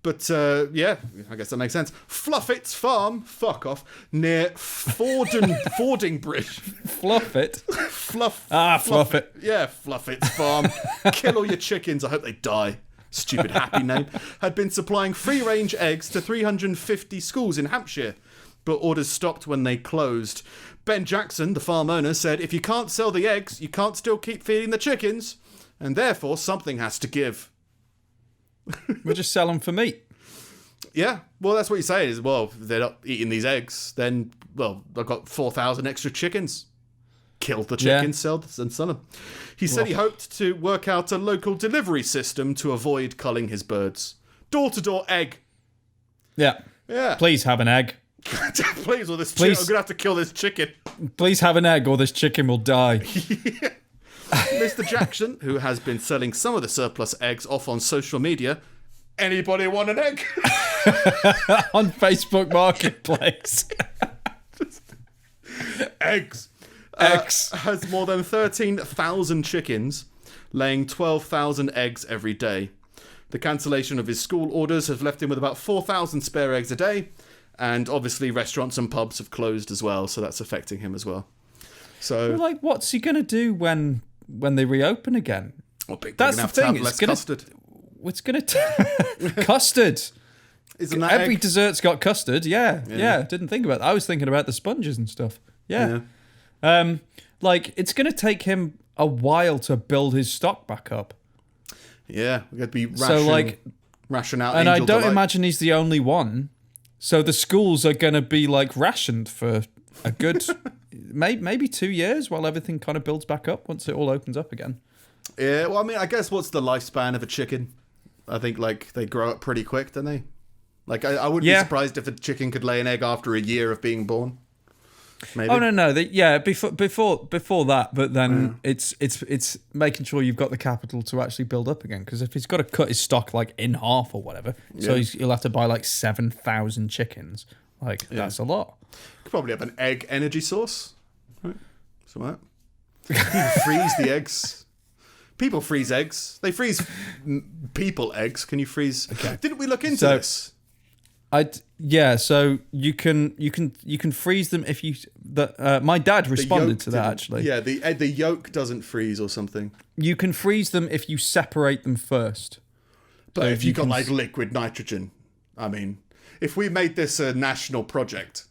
Speaker 1: But, yeah, I guess that makes sense. Fluffit's Farm, fuck off, near Fording Bridge.
Speaker 3: Fluffit?
Speaker 1: Fluffit. Yeah, Fluffit's Farm. Kill all your chickens, I hope they die. Stupid happy name. Had been supplying free-range eggs to 350 schools in Hampshire, but orders stopped when they closed. Ben Jackson, the farm owner, said, if you can't sell the eggs, you can't still keep feeding the chickens, and therefore something has to give.
Speaker 3: We'll just sell them for meat.
Speaker 1: Yeah, well, that's what you say is, well, if they're not eating these eggs, then, well, I've got 4,000 extra chickens. Kill the chickens, sell and sell them. He said he hoped to work out a local delivery system to avoid culling his birds. Door-to-door egg.
Speaker 3: Yeah.
Speaker 1: Yeah.
Speaker 3: Please have an egg.
Speaker 1: Please, or this I'm going to have to kill this chicken.
Speaker 3: Please have an egg or this chicken will die.
Speaker 1: Mr. Jackson, who has been selling some of the surplus eggs off on social media. Anybody want an egg?
Speaker 3: On Facebook Marketplace.
Speaker 1: Eggs. Has more than 13,000 chickens, laying 12,000 eggs every day. The cancellation of his school orders has left him with about 4,000 spare eggs a day, and obviously restaurants and pubs have closed as well, so that's affecting him as well. So,
Speaker 3: well, like, what's he going to do when they reopen again?
Speaker 1: Well,
Speaker 3: that's the thing.
Speaker 1: It's custard.
Speaker 3: What's going to custard?
Speaker 1: Isn't that
Speaker 3: every
Speaker 1: egg?
Speaker 3: dessert's got custard? Yeah. Didn't think about that. I was thinking about the sponges and stuff. Yeah. Like, it's going to take him a while to build his stock back up.
Speaker 1: Yeah, we're going to be ration out.
Speaker 3: And
Speaker 1: Angel
Speaker 3: I don't
Speaker 1: Delight.
Speaker 3: imagine he's the only one. So the schools are going to be like rationed for a good, maybe 2 years while everything kind of builds back up once it all opens up again.
Speaker 1: Yeah, well, I mean, I guess what's the lifespan of a chicken? I think, like, they grow up pretty quick, don't they? Like, I wouldn't be surprised if a chicken could lay an egg after a year of being born. Maybe.
Speaker 3: Oh no! Before that, but then it's making sure you've got the capital to actually build up again. Because if he's got to cut his stock like in half or whatever, so he'll have to buy like 7,000 chickens. Like that's a lot.
Speaker 1: Could probably have an egg energy source, right? Something like that. You freeze the eggs. People freeze eggs. They freeze people eggs. Can you freeze? Okay. Didn't we look into this? So you can freeze them if you. My dad responded to that actually. Yeah, the yolk doesn't freeze or something.
Speaker 3: You can freeze them if you separate them first.
Speaker 1: But so if you got like liquid nitrogen, I mean, if we made this a national project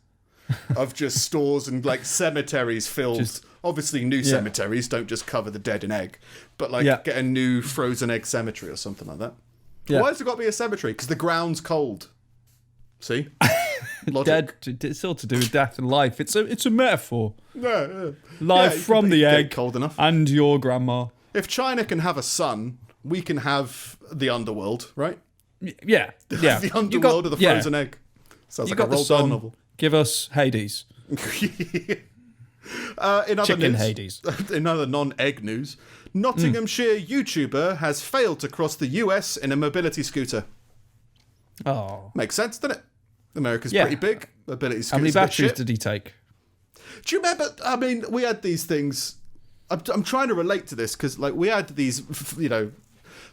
Speaker 1: of just stores and like cemeteries filled. Obviously, new cemeteries don't just cover the dead in egg, but like get a new frozen egg cemetery or something like that. Yeah. Why has it got to be a cemetery? Because the ground's cold. See,
Speaker 3: dead. It's all to do with death and life. It's a metaphor.
Speaker 1: Yeah.
Speaker 3: Life from the egg,
Speaker 1: cold enough,
Speaker 3: and your grandma.
Speaker 1: If China can have a sun, we can have the underworld, right?
Speaker 3: Yeah.
Speaker 1: The underworld of the frozen egg. Sounds like a Roald Dahl novel.
Speaker 3: Give us Hades.
Speaker 1: In other
Speaker 3: Chicken
Speaker 1: news,
Speaker 3: Hades.
Speaker 1: In other non-egg news, Nottinghamshire YouTuber has failed to cross the US in a mobility scooter.
Speaker 3: Oh.
Speaker 1: Makes sense, doesn't it? America's pretty big. Mobility scooters.
Speaker 3: How many batteries did he take?
Speaker 1: Do you remember? I mean, we had these things. I'm trying to relate to this because, like, we had these,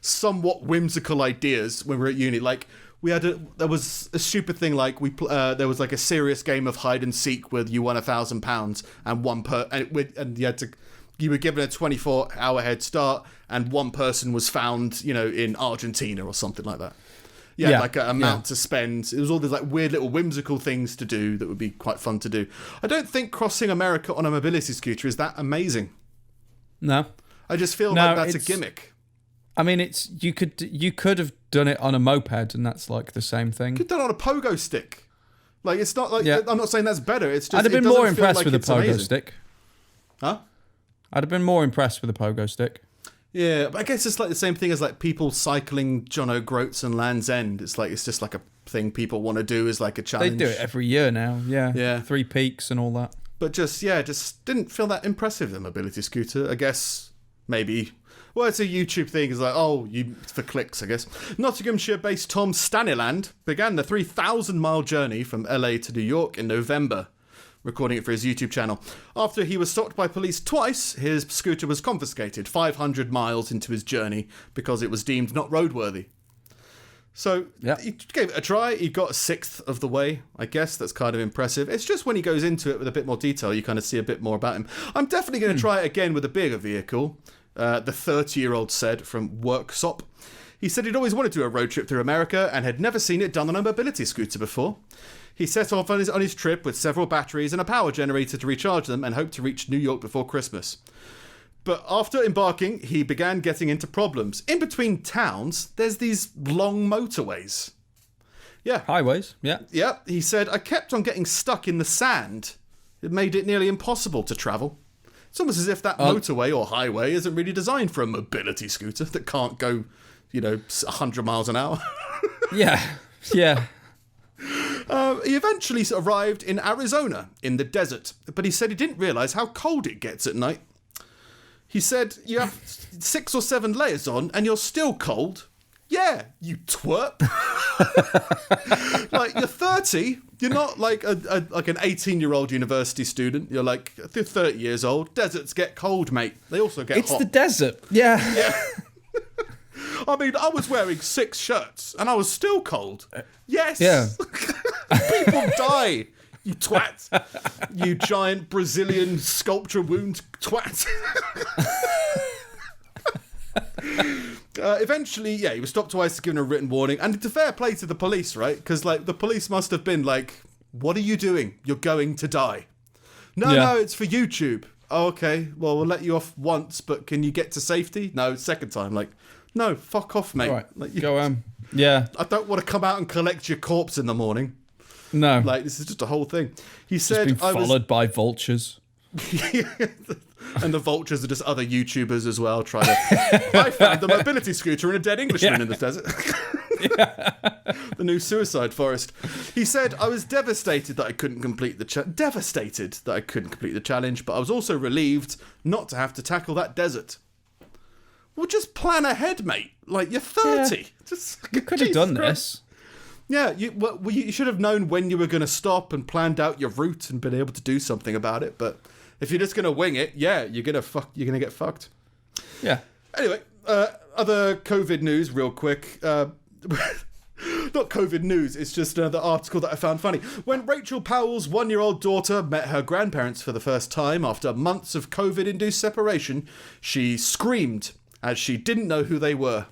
Speaker 1: somewhat whimsical ideas when we were at uni. Like, there was a stupid thing, like there was like a serious game of hide and seek where you won £1,000 and you were given a 24-hour head start, and one person was found, in Argentina or something like that. Yeah, like an amount to spend. It was all these like weird little whimsical things to do that would be quite fun to do. I don't think crossing America on a mobility scooter is that amazing.
Speaker 3: No.
Speaker 1: I just feel like that's a gimmick.
Speaker 3: I mean, you could have done it on a moped, and that's like the same thing.
Speaker 1: You could have done it on a pogo stick. Like, it's not like I'm not saying that's better. It's just
Speaker 3: I'd have been more impressed with a pogo
Speaker 1: amazing.
Speaker 3: stick.
Speaker 1: Huh?
Speaker 3: I'd have been more impressed with a pogo stick.
Speaker 1: Yeah, but I guess it's like the same thing as like people cycling John O'Groats and Land's End. It's just like a thing people want to do as like a challenge.
Speaker 3: They do it every year now.
Speaker 1: Yeah.
Speaker 3: 3 Peaks and all that.
Speaker 1: But just didn't feel that impressive, the mobility scooter. I guess maybe. Well, it's a YouTube thing. It's like, for clicks, I guess. Nottinghamshire-based Tom Staniland began the 3,000-mile journey from LA to New York in November, recording it for his YouTube channel. After he was stopped by police twice, his scooter was confiscated 500 miles into his journey because it was deemed not roadworthy. So he gave it a try. He got a sixth of the way, I guess. That's kind of impressive. It's just when he goes into it with a bit more detail, you kind of see a bit more about him. I'm definitely going to try it again with a bigger vehicle. The 30-year-old said from Worksop. He said he'd always wanted to do a road trip through America and had never seen it done on a mobility scooter before. He set off on his trip with several batteries and a power generator to recharge them and hoped to reach New York before Christmas. But after embarking, he began getting into problems. In between towns, there's these long motorways. Yeah.
Speaker 3: Highways, yeah.
Speaker 1: Yeah, he said, I kept on getting stuck in the sand. It made it nearly impossible to travel. It's almost as if that motorway or highway isn't really designed for a mobility scooter that can't go, 100 miles an hour.
Speaker 3: Yeah.
Speaker 1: He eventually arrived in Arizona, in the desert, but he said he didn't realise how cold it gets at night. He said, you have 6 or 7 layers on and you're still cold. Yeah, you twerp. Like, you're 30, you're not like an 18-year-old university student. You're like 30 years old. Deserts get cold, mate. They also get hot.
Speaker 3: It's the desert. Yeah.
Speaker 1: I mean, I was wearing 6 shirts and I was still cold. Yes.
Speaker 3: Yeah.
Speaker 1: People die. You twat. You giant Brazilian sculpture wound twat. Eventually, he was stopped twice, given a written warning. And it's a fair play to the police, right? Because, the police must have been like, what are you doing? You're going to die. No, it's for YouTube. Oh, okay. Well, we'll let you off once, but can you get to safety? No, second time. Like, no, fuck off, mate.
Speaker 3: All right,
Speaker 1: like,
Speaker 3: go yeah.
Speaker 1: I don't want to come out and collect your corpse in the morning.
Speaker 3: No.
Speaker 1: Like, this is just a whole thing. He said,
Speaker 3: been followed by vultures.
Speaker 1: And the vultures are just other YouTubers as well trying to... I found the mobility scooter and a dead Englishman in the desert. The new suicide forest. He said, I was devastated that I couldn't complete the challenge, but I was also relieved not to have to tackle that desert. Well, just plan ahead, mate. Like, you're 30.
Speaker 3: Yeah.
Speaker 1: Just,
Speaker 3: you could have done this.
Speaker 1: Yeah, you should have known when you were going to stop and planned out your route and been able to do something about it. But if you're just going to wing it, you're going to get fucked.
Speaker 3: Yeah.
Speaker 1: Anyway, other COVID news real quick. Not COVID news, it's just another article that I found funny. When Rachel Powell's 1-year-old daughter met her grandparents for the first time after months of COVID-induced separation, she screamed as she didn't know who they were.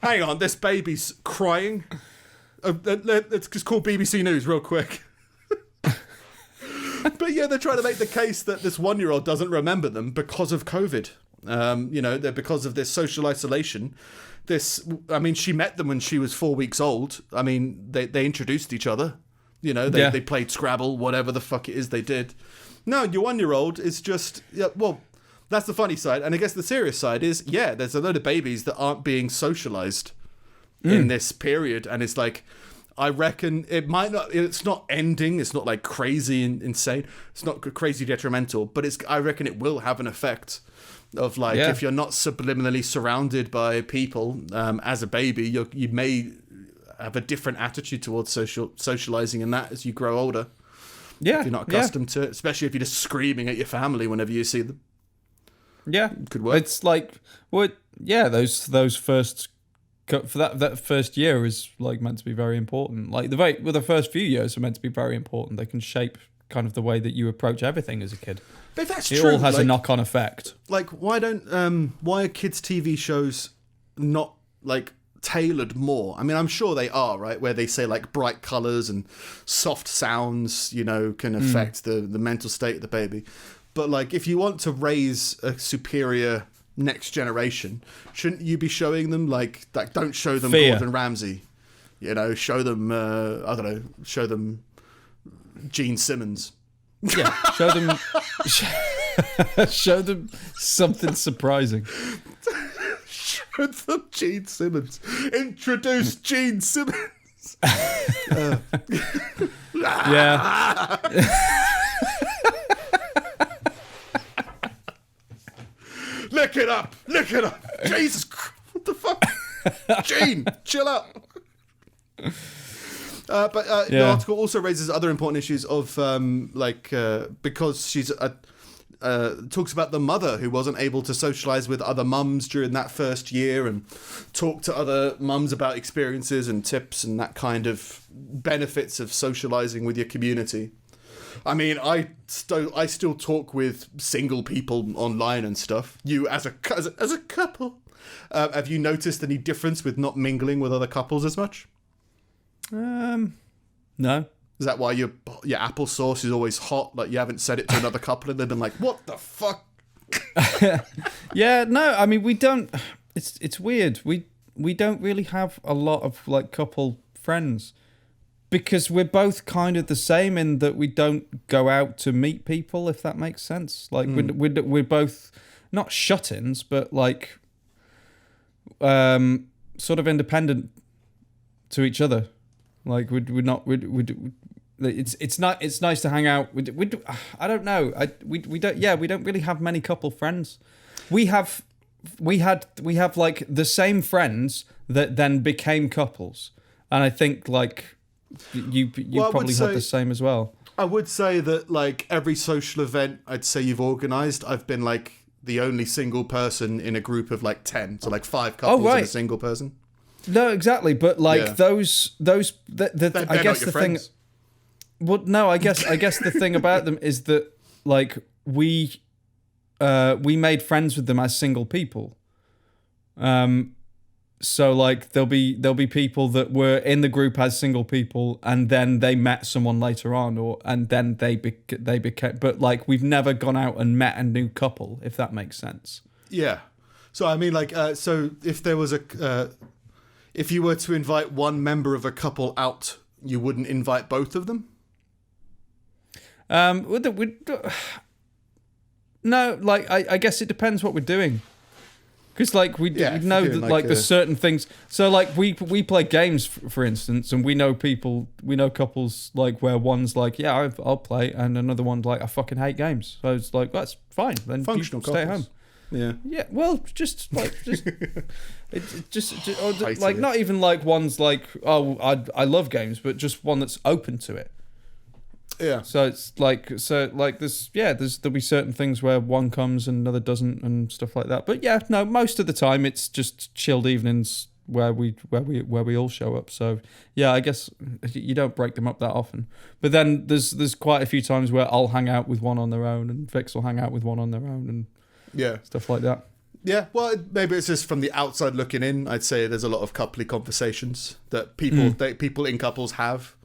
Speaker 1: Hang on, this baby's crying. Let's just call BBC News real quick. But yeah, they're trying to make the case that this 1-year-old doesn't remember them because of COVID. Because of this social isolation. She met them when she was 4 weeks old. I mean, they introduced each other. They played Scrabble, whatever the fuck it is they did. No, your 1-year-old is just... that's the funny side. And I guess the serious side is, there's a load of babies that aren't being socialized in this period. And it's like, I reckon it's not ending. It's not like crazy and insane. It's not crazy detrimental, but I reckon it will have an effect of if you're not subliminally surrounded by people as a baby, you may have a different attitude towards socializing and that as you grow older. Yeah. If you're not accustomed to it, especially if you're just screaming at your family whenever you see them.
Speaker 3: Yeah,
Speaker 1: could work.
Speaker 3: It's like, those first for that first year is like meant to be very important. Like the first few years are meant to be very important. They can shape kind of the way that you approach everything as a kid.
Speaker 1: But if that's
Speaker 3: it
Speaker 1: true,
Speaker 3: all has a knock-on effect.
Speaker 1: Like, why are kids' TV shows not like tailored more? I mean, I'm sure they are, right? Where they say like bright colours and soft sounds, can affect the mental state of the baby. But like, if you want to raise a superior next generation, shouldn't you be showing them like don't show them
Speaker 3: Fear.
Speaker 1: Gordon Ramsay, show them show them Gene Simmons.
Speaker 3: Yeah, show them something surprising.
Speaker 1: Show them Gene Simmons. Introduce Gene Simmons.
Speaker 3: Yeah.
Speaker 1: Look it up. Jesus Christ, what the fuck? Gene, chill out. The article also raises other important issues of because she's talks about the mother who wasn't able to socialize with other mums during that first year and talk to other mums about experiences and tips and that kind of benefits of socializing with your community. I mean, I still talk with single people online and stuff. You as a couple, have you noticed any difference with not mingling with other couples as much?
Speaker 3: No.
Speaker 1: Is that why your applesauce is always hot? Like you haven't said it to another couple and they've been like, "What the fuck?"
Speaker 3: Yeah, no. I mean, we don't. It's weird. We don't really have a lot of like couple friends because we're both kind of the same in that we don't go out to meet people. If that makes sense. Like we're both not shut-ins, but like sort of independent to each other. Like it's nice to hang out. I don't know. We don't really have many couple friends. We have like the same friends that then became couples, and I think like you probably had the same as well.
Speaker 1: I would say that like every social event I'd say you've organised, I've been like the only single person in a group of like 10, so like 5 couples and a single person.
Speaker 3: No, exactly, but like those I guess the thing.
Speaker 1: Friends.
Speaker 3: Well, no, I guess the thing about them is that like we made friends with them as single people. So like there'll be people that were in the group as single people, and then they met someone later on, and then they became. But like we've never gone out and met a new couple, if that makes sense.
Speaker 1: Yeah. So I mean, like, so if there was if you were to invite one member of a couple out, you wouldn't invite both of them?
Speaker 3: No, like, I guess it depends what we're doing. Because, like, we know that, like, there's certain things. So, like, we play games, for instance, and we know couples, like, where one's like, yeah, I'll play, and another one's like, I fucking hate games. So it's like, that's fine. Then
Speaker 1: functional
Speaker 3: you stay at home.
Speaker 1: Yeah.
Speaker 3: Yeah. Well, just like not even like one's like, oh, I love games, but just one that's open to it.
Speaker 1: Yeah.
Speaker 3: So it's like there'll be certain things where one comes and another doesn't and stuff like that. But yeah, no, most of the time it's just chilled evenings where we all show up. So yeah, I guess you don't break them up that often. But then there's quite a few times where I'll hang out with one on their own and Vix will hang out with one on their own and stuff like that.
Speaker 1: Yeah, well, maybe it's just from the outside looking in. I'd say there's a lot of coupley conversations that people in couples have,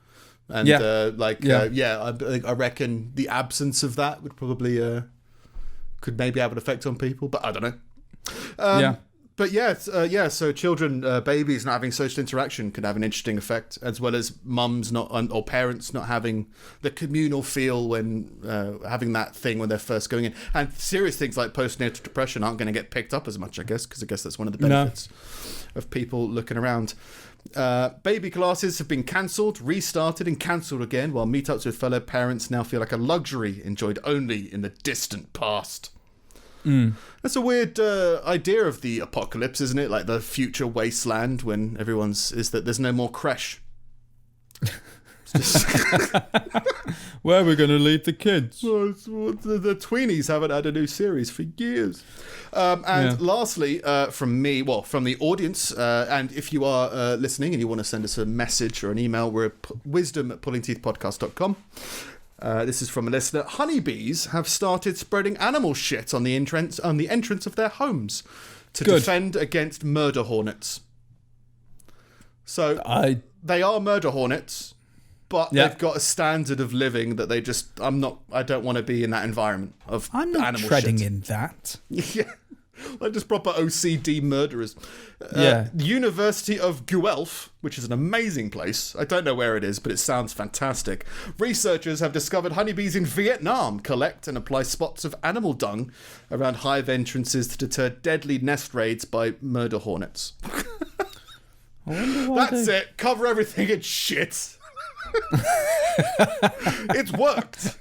Speaker 1: and I reckon the absence of that would probably could maybe have an effect on people, but I don't know. But so children, babies not having social interaction can have an interesting effect, as well as mums or parents not having the communal feel when having that thing when they're first going in. And serious things like postnatal depression aren't going to get picked up as much, I guess, because I guess that's one of the benefits of people looking around. Baby classes have been cancelled, restarted and cancelled again, while meetups with fellow parents now feel like a luxury enjoyed only in the distant past. That's a weird idea of the apocalypse, isn't it? Like the future wasteland when is that there's no more creche.
Speaker 3: Where are we going to leave the kids?
Speaker 1: Well, the tweenies haven't had a new series for years. Lastly, from me, from the audience, and if you are listening and you want to send us a message or an email, we're at wisdom@pullingteethpodcast.com. This is from a listener. Honeybees have started spreading animal shit on the entrance of their homes to defend against murder hornets. So they are murder hornets, but they've got a standard of living that they just. I don't want to be in that environment of
Speaker 3: I'm not
Speaker 1: animal
Speaker 3: treading
Speaker 1: shit.
Speaker 3: in that.
Speaker 1: Yeah. Like just proper OCD murderers. University of Guelph, which is an amazing place. I don't know where it is, but it sounds fantastic. Researchers have discovered honeybees in Vietnam collect and apply spots of animal dung around hive entrances to deter deadly nest raids by murder hornets. That's it. Cover everything in shit. It's worked.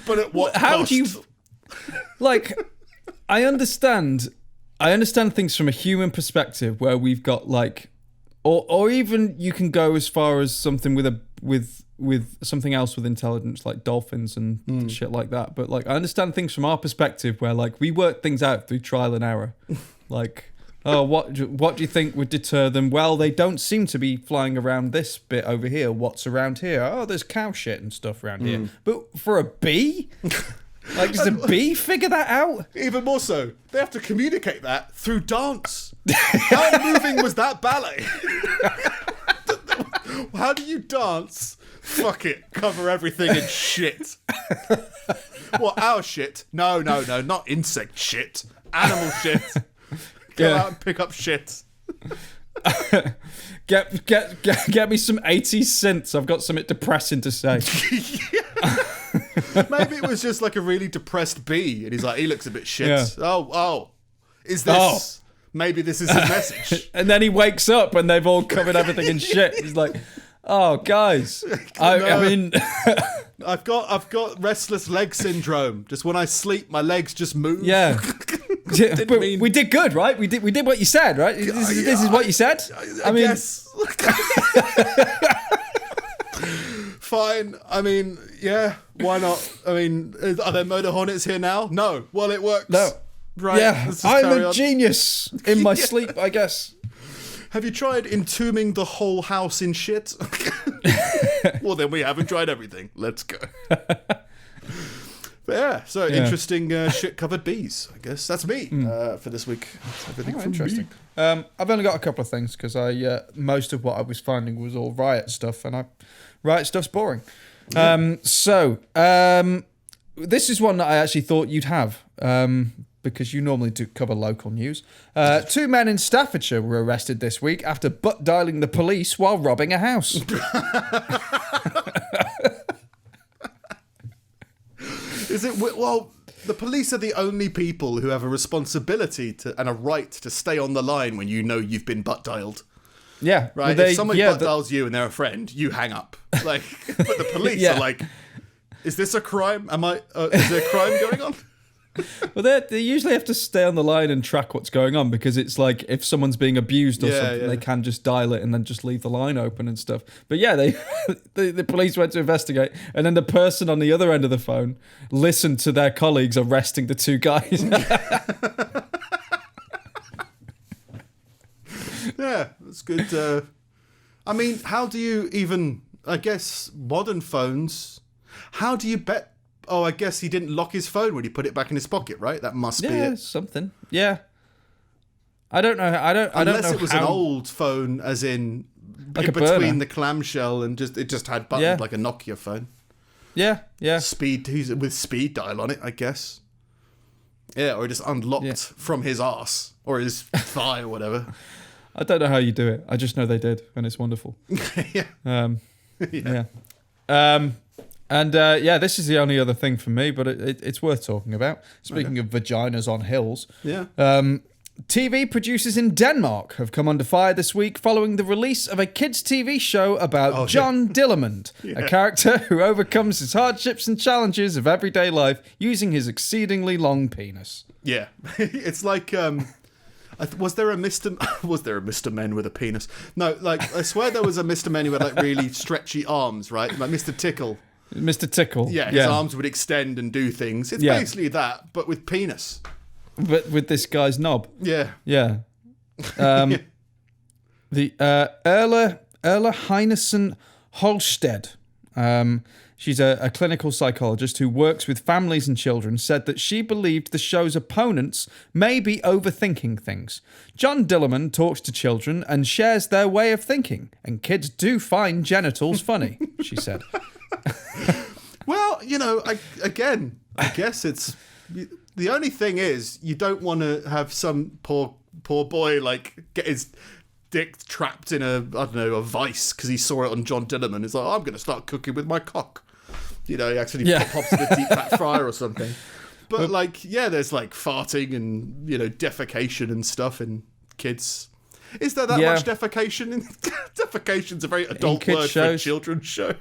Speaker 1: But at what cost?
Speaker 3: How do you... Like... I understand things from a human perspective where we've got like, or even you can go as far as something with something else with intelligence like dolphins and shit like that. But like, I understand things from our perspective where like we work things out through trial and error. Like, what do you think would deter them? Well, they don't seem to be flying around this bit over here. What's around here? Oh, there's cow shit and stuff around here. But for a bee. Like, does a bee figure that out?
Speaker 1: Even more so, they have to communicate that through dance. How moving was that ballet? How do you dance? Fuck it, cover everything in shit. What, our shit? No, not insect shit. Animal shit. Go out and pick up shit.
Speaker 3: Get me some 80s synths. I've got something depressing to say.
Speaker 1: Maybe it was just like a really depressed bee, and he's like, he looks a bit shit.
Speaker 3: Yeah.
Speaker 1: Oh, is this? Maybe this is his message.
Speaker 3: And then he wakes up, and they've all covered everything in shit. He's like, oh, guys, I mean,
Speaker 1: I've got restless leg syndrome. Just when I sleep, my legs just move.
Speaker 3: Yeah. But we did good, right? We did what you said, right? This is what you said.
Speaker 1: I mean, guess. Fine. I mean, yeah. Why not? I mean, are there murder hornets here now? No. Well, it works.
Speaker 3: No.
Speaker 1: Right.
Speaker 3: Yeah. I'm a genius in my sleep, I guess.
Speaker 1: Have you tried entombing the whole house in shit? Well, then we haven't tried everything. Let's go. But yeah, so interesting shit-covered bees, I guess. That's me for this week. That's everything from
Speaker 3: interesting.
Speaker 1: me.
Speaker 3: I've only got a couple of things because most of what I was finding was all riot stuff, and riot stuff's boring.
Speaker 1: Yeah.
Speaker 3: This is one that I actually thought you'd have because you normally do cover local news. 2 men in Staffordshire were arrested this week after butt dialing the police while robbing a house.
Speaker 1: Is it? Well, the police are the only people who have a responsibility and a right to stay on the line when you know you've been butt dialed.
Speaker 3: Yeah,
Speaker 1: right. If someone butt dials you and they're a friend, you hang up. Like, but the police are like, "Is this a crime? Is there a crime going on?"
Speaker 3: Well, they usually have to stay on the line and track what's going on because it's like if someone's being abused or something, they can just dial it and then just leave the line open and stuff. But yeah, the police went to investigate, and then the person on the other end of the phone listened to their colleagues arresting the 2 guys.
Speaker 1: Yeah, that's good. I mean, how do you even? I guess modern phones. How do you bet? Oh, I guess he didn't lock his phone when he put it back in his pocket, right? That must be it.
Speaker 3: Something. Yeah. I don't know.
Speaker 1: Unless it was an old phone, as in
Speaker 3: like
Speaker 1: between the clamshell and it just had buttons like a Nokia phone.
Speaker 3: Yeah.
Speaker 1: Speed with speed dial on it, I guess. Yeah, or just unlocked from his arse or his thigh or whatever.
Speaker 3: I don't know how you do it. I just know they did, and it's wonderful. This is the only other thing for me, but it's worth talking about. Speaking of vaginas on hills.
Speaker 1: Yeah.
Speaker 3: TV producers in Denmark have come under fire this week following the release of a kids' TV show about John Dillermand, a character who overcomes his hardships and challenges of everyday life using his exceedingly long penis.
Speaker 1: Yeah. It's like... Was there a Mr. Men with a penis? No, like I swear there was a Mr. Men who had like really stretchy arms, right? Like Mr. Tickle.
Speaker 3: Mr. Tickle.
Speaker 1: Yeah, his arms would extend and do things. It's basically that, but with penis.
Speaker 3: But with this guy's knob.
Speaker 1: Yeah.
Speaker 3: Yeah. The Erla Heinessen Holsted. She's a clinical psychologist who works with families and children, said that she believed the show's opponents may be overthinking things. John Dillerman talks to children and shares their way of thinking, and kids do find genitals funny, she said.
Speaker 1: Well, I guess it's... The only thing is, you don't want to have some poor boy, like, get his dick trapped in a vice because he saw it on John Dillerman. He's like, I'm going to start cooking with my cock. He actually pops in a deep fat fryer or something. But there's like farting and defecation and stuff in kids. Is there that much defecation? Defecation's a very adult word for a children's show.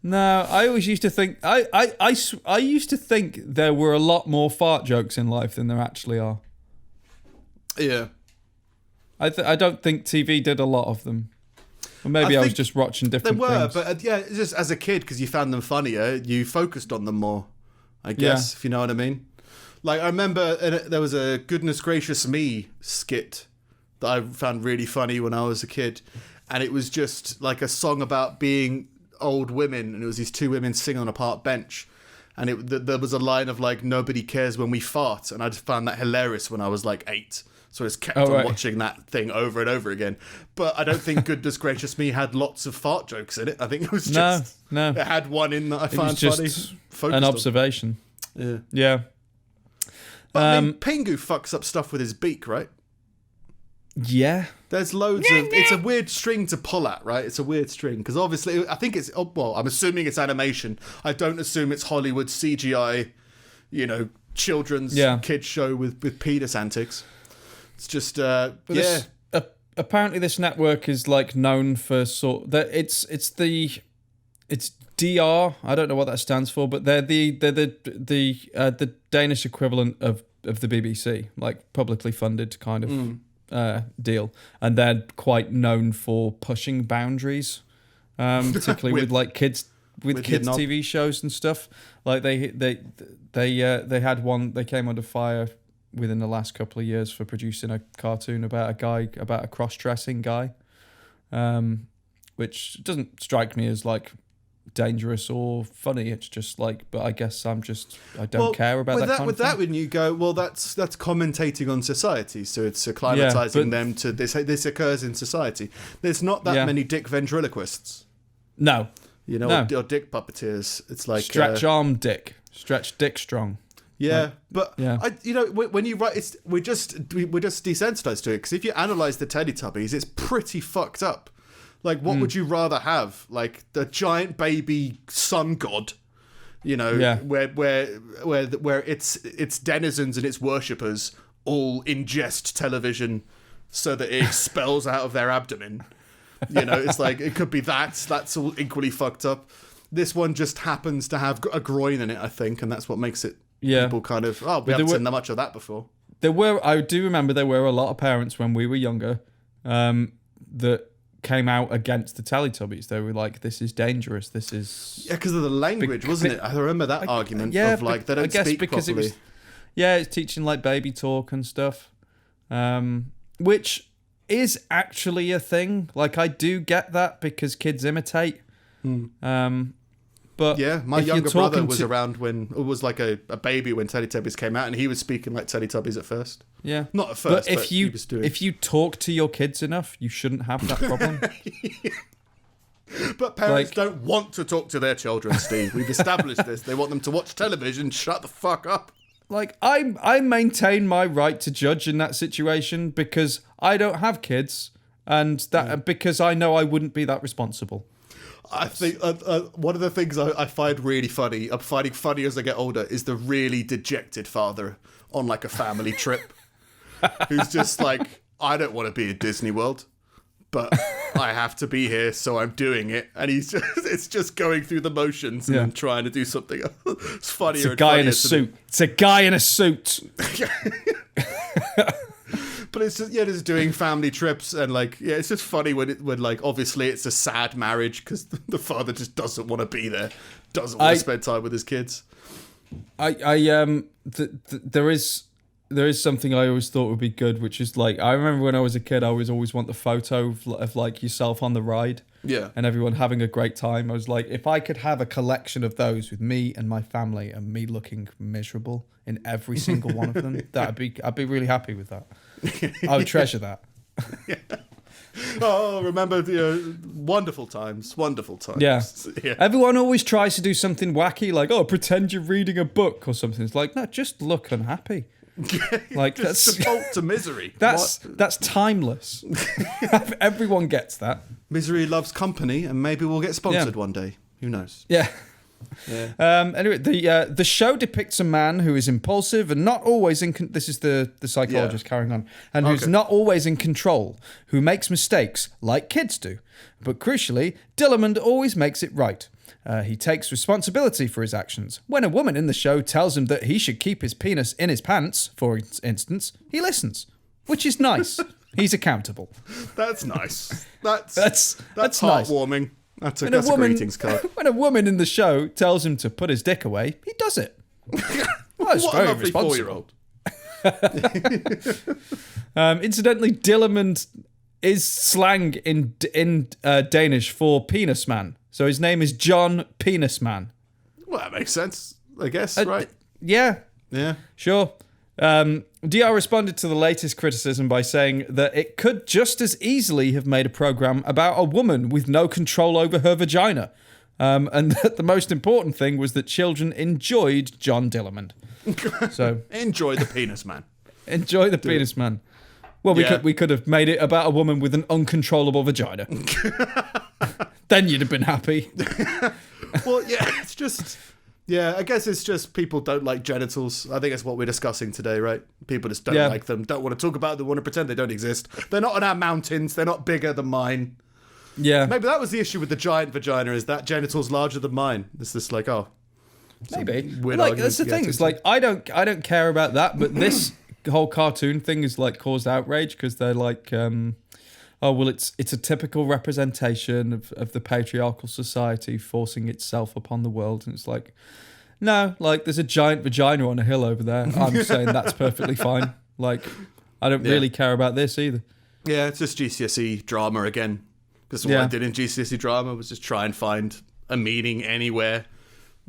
Speaker 3: No, I always used to think I used to think there were a lot more fart jokes in life than there actually are.
Speaker 1: Yeah,
Speaker 3: I don't think TV did a lot of them. Or maybe I was just watching different things.
Speaker 1: They were, but just as a kid, because you found them funnier, you focused on them more, I guess, if you know what I mean. Like, I remember there was a Goodness Gracious Me skit that I found really funny when I was a kid. And it was just like a song about being old women. And it was these two women singing on a park bench. And there was a line of like, nobody cares when we fart. And I just found that hilarious when I was like 8. So I just kept on watching that thing over and over again. But I don't think Goodness Gracious Me had lots of fart jokes in it. I think it was just... No. It had one in that I found funny.
Speaker 3: An observation.
Speaker 1: Yeah. But I mean, Pingu fucks up stuff with his beak, right?
Speaker 3: Yeah.
Speaker 1: There's loads of... It's a weird string to pull at, right? It's a weird string. Because obviously, I think it's... Well, I'm assuming it's animation. I don't assume it's Hollywood CGI, children's kids show with penis antics. It's just,
Speaker 3: apparently, this network is like known for it's DR. I don't know what that stands for, but they're the Danish equivalent of the BBC, like publicly funded kind of deal, and they're quite known for pushing boundaries, particularly with like kids TV shows and stuff. Like they had one. They came under fire within the last couple of years for producing a cartoon about a cross-dressing guy, which doesn't strike me as like dangerous or funny. It's just like, but I guess I don't care about that kind of thing. With that,
Speaker 1: when you go, well, that's commentating on society, so it's acclimatizing them to this. This occurs in society. There's not that many dick ventriloquists.
Speaker 3: No,
Speaker 1: or dick puppeteers. It's like
Speaker 3: stretch arm dick, stretch dick strong.
Speaker 1: Yeah, but when you write, we're just desensitized to it, because if you analyze the Teletubbies, it's pretty fucked up. Like, what would you rather have? Like the giant baby sun god, where its denizens and its worshippers all ingest television so that it expels out of their abdomen. It's like, it could be that's all equally fucked up. This one just happens to have a groin in it, I think, and that's what makes it. People kind of, we haven't seen that much of that before.
Speaker 3: I do remember there were a lot of parents when we were younger that came out against the Teletubbies. They were like, this is dangerous, this is...
Speaker 1: Yeah, because of the language, wasn't it? I remember that argument of like, they don't speak because properly.
Speaker 3: It's teaching like baby talk and stuff, which is actually a thing. Like, I do get that because kids imitate. But
Speaker 1: yeah, my younger brother was around when it was like a baby when Teletubbies came out, and he was speaking like Teletubbies at first.
Speaker 3: Yeah,
Speaker 1: not at first. But
Speaker 3: if you talk to your kids enough, you shouldn't have that problem.
Speaker 1: But parents don't want to talk to their children, Steve. We've established this. They want them to watch television. Shut the fuck up.
Speaker 3: Like, I maintain my right to judge in that situation because I don't have kids, and because I know I wouldn't be that responsible.
Speaker 1: I think one of the things I find really funny, I'm finding funny as I get older, is the really dejected father on like a family trip who's just like, I don't want to be at Disney World, but I have to be here, so I'm doing it. And it's just going through the motions and then trying to do something else. It's funnier.
Speaker 3: It's a guy in a suit. It's a guy in a suit.
Speaker 1: But it's just, just doing family trips and like, it's just funny when like, obviously it's a sad marriage because the father just doesn't want to be there, doesn't want to spend time with his kids. There is something I always thought would be good, which is like, I remember when I was a kid, I always want the photo of like yourself on the ride. Yeah.
Speaker 3: And everyone having a great time. I was like, if I could have a collection of those with me and my family and me looking miserable in every single one of them, I'd be really happy with that. I would treasure that.
Speaker 1: Yeah. Oh, remember the wonderful times.
Speaker 3: Yeah. Everyone always tries to do something wacky, like, pretend you're reading a book or something. It's like, no, just look unhappy. Like
Speaker 1: that's default to misery.
Speaker 3: That's timeless. Everyone gets that.
Speaker 1: Misery loves company, and maybe we'll get sponsored one day. Who knows?
Speaker 3: Yeah. Anyway, the show depicts a man who is impulsive and not always in. This is the psychologist carrying on, and who's not always in control, who makes mistakes like kids do. But crucially, Dillermand always makes it right. He takes responsibility for his actions. When a woman in the show tells him that he should keep his penis in his pants, for instance, he listens, which is nice. He's accountable.
Speaker 1: That's nice. That's heartwarming. Nice. That's a greetings card. When
Speaker 3: a woman in the show tells him to put his dick away, he does it. Well, it's very responsible. 4-year-old. Incidentally, Dillermand is slang in Danish for penis man. So his name is John Penis Man.
Speaker 1: Well, that makes sense, I guess, right?
Speaker 3: Yeah.
Speaker 1: Yeah.
Speaker 3: Sure. DR responded to the latest criticism by saying that it could just as easily have made a program about a woman with no control over her vagina. And that the most important thing was that children enjoyed John Dillermand. So
Speaker 1: enjoy the penis man.
Speaker 3: Enjoy the penis man. Well, we could have made it about a woman with an uncontrollable vagina. Then you'd have been happy.
Speaker 1: Well, it's just... Yeah, I guess it's just people don't like genitals. I think that's what we're discussing today, right? People just don't like them, don't want to talk about them, want to pretend they don't exist. They're not on our mountains. They're not bigger than mine.
Speaker 3: Yeah.
Speaker 1: Maybe that was the issue with the giant vagina, is that genital's larger than mine. It's just like,
Speaker 3: maybe. Like, that's the thing. It's like, I don't care about that, but this whole cartoon thing is like caused outrage because they're like... it's a typical representation of the patriarchal society forcing itself upon the world. And it's like, no, like there's a giant vagina on a hill over there. I'm saying that's perfectly fine. Like, I don't really care about this either. Yeah,
Speaker 1: it's just GCSE drama again. Because what I did in GCSE drama was just try and find a meaning anywhere.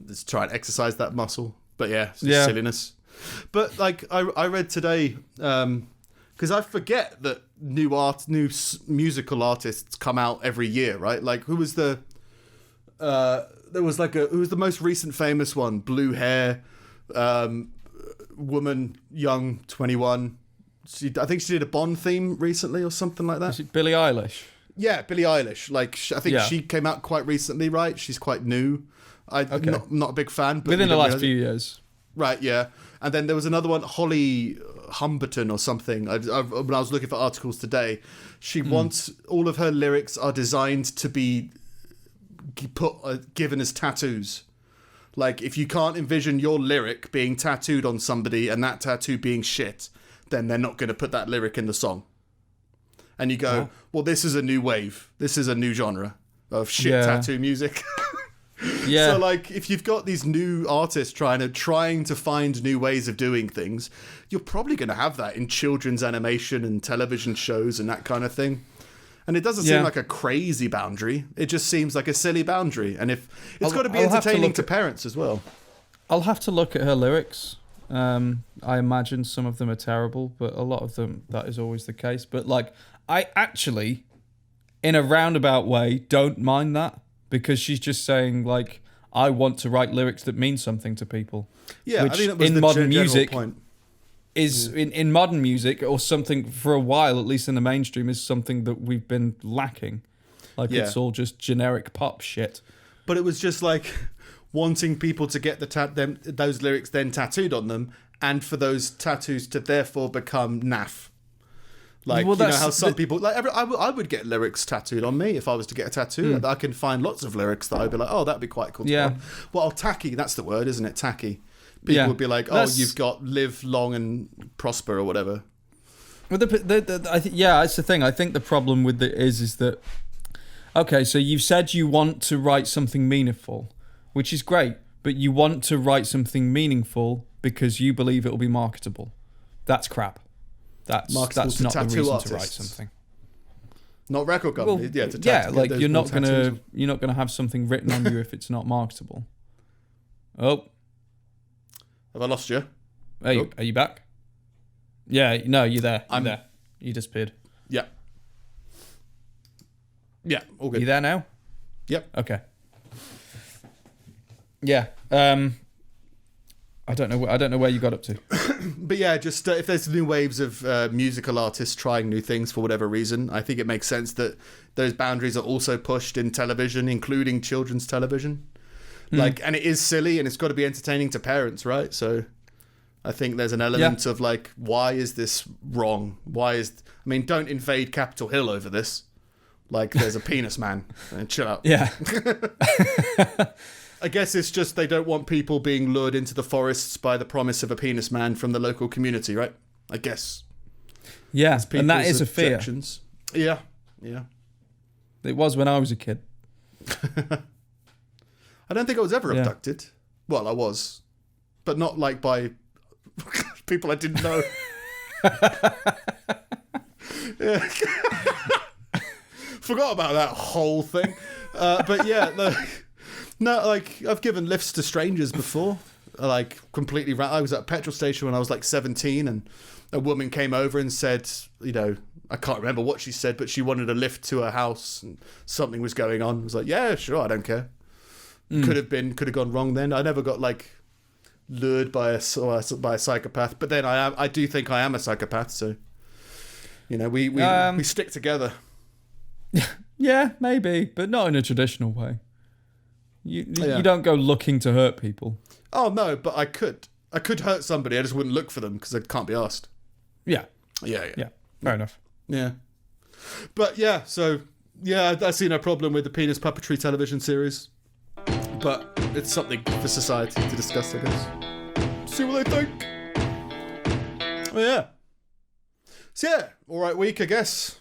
Speaker 1: Just try and exercise that muscle. But it's just silliness. But like I read today... because I forget that new musical artists come out every year, right? Like, who was the... who was the most recent famous one? Blue hair, woman, young, 21. I think she did a Bond theme recently or something like that.
Speaker 3: Was it Billie Eilish?
Speaker 1: Yeah, Billie Eilish. Like, I think she came out quite recently, right? She's quite new. I'm not a big fan. But
Speaker 3: within the last few years.
Speaker 1: Right, yeah. And then there was another one, Holly Humberton or something. When I was looking for articles today, she wants all of her lyrics are designed to be given as tattoos. Like, if you can't envision your lyric being tattooed on somebody and that tattoo being shit, then they're not going to put that lyric in the song. And you go, well, this is a new wave. This is a new genre of shit tattoo music.
Speaker 3: Yeah.
Speaker 1: So, like, if you've got these new artists trying to find new ways of doing things, you're probably going to have that in children's animation and television shows and that kind of thing. And it doesn't seem like a crazy boundary. It just seems like a silly boundary. And if it's got to be entertaining to parents as well.
Speaker 3: I'll have to look at her lyrics. I imagine some of them are terrible, but a lot of them, that is always the case. But, like, I actually, in a roundabout way, don't mind that. Because she's just saying, like, I want to write lyrics that mean something to people.
Speaker 1: Yeah,
Speaker 3: which
Speaker 1: I think that was
Speaker 3: in
Speaker 1: the
Speaker 3: modern
Speaker 1: general
Speaker 3: music
Speaker 1: point.
Speaker 3: Is in modern music, or something for a while, at least in the mainstream, is something that we've been lacking. Like, it's all just generic pop shit.
Speaker 1: But it was just like wanting people to get those lyrics then tattooed on them, and for those tattoos to therefore become naff. Like, you know how some people... like I would get lyrics tattooed on me if I was to get a tattoo. I can find lots of lyrics that I'd be like, oh, that'd be quite cool. Well, tacky, that's the word, isn't it? Tacky. People would be like, oh, you've got live long and prosper or whatever.
Speaker 3: Well, that's the thing. I think the problem with it is that, okay, so you've said you want to write something meaningful, which is great, but you want to write something meaningful because you believe it will be marketable. That's crap. That's not the reason
Speaker 1: artists.
Speaker 3: to write something.
Speaker 1: Not record companies.
Speaker 3: You're not gonna have something written on you if it's not marketable. Oh,
Speaker 1: have I lost you?
Speaker 3: Hey, are you back? Yeah, no, you're there. I'm there. You disappeared.
Speaker 1: Yeah. Yeah, all good.
Speaker 3: You there now?
Speaker 1: Yep.
Speaker 3: Okay. Yeah. I don't know where you got up to.
Speaker 1: But yeah, just if there's new waves of musical artists trying new things for whatever reason, I think it makes sense that those boundaries are also pushed in television, including children's television. And it is silly and it's got to be entertaining to parents, right? So I think there's an element of like, why is this wrong? Don't invade Capitol Hill over this. Like, there's a penis man. Chill out.
Speaker 3: Yeah.
Speaker 1: I guess it's just they don't want people being lured into the forests by the promise of a penis man from the local community, right? I guess.
Speaker 3: Yeah, and that is a fear.
Speaker 1: Yeah.
Speaker 3: It was when I was a kid.
Speaker 1: I don't think I was ever abducted. Well, I was. But not like by people I didn't know. Yeah. Forgot about that whole thing. But yeah, I've given lifts to strangers before. Completely. I was at a petrol station when I was 17, and a woman came over and said, I can't remember what she said, but she wanted a lift to her house, and something was going on. I was like, yeah, sure, I don't care. Could have gone wrong then. I never got lured by a psychopath, but then I do think I am a psychopath. So, we stick together.
Speaker 3: Yeah, maybe, but not in a traditional way. You don't go looking to hurt people.
Speaker 1: Oh no, but I could hurt somebody. I just wouldn't look for them because I can't be asked.
Speaker 3: Yeah. Fair enough.
Speaker 1: Yeah, but yeah. So yeah, I see no problem with the penis puppetry television series, but it's something for society to discuss, I guess. See what they think. Oh, yeah. So yeah, all right week, I guess.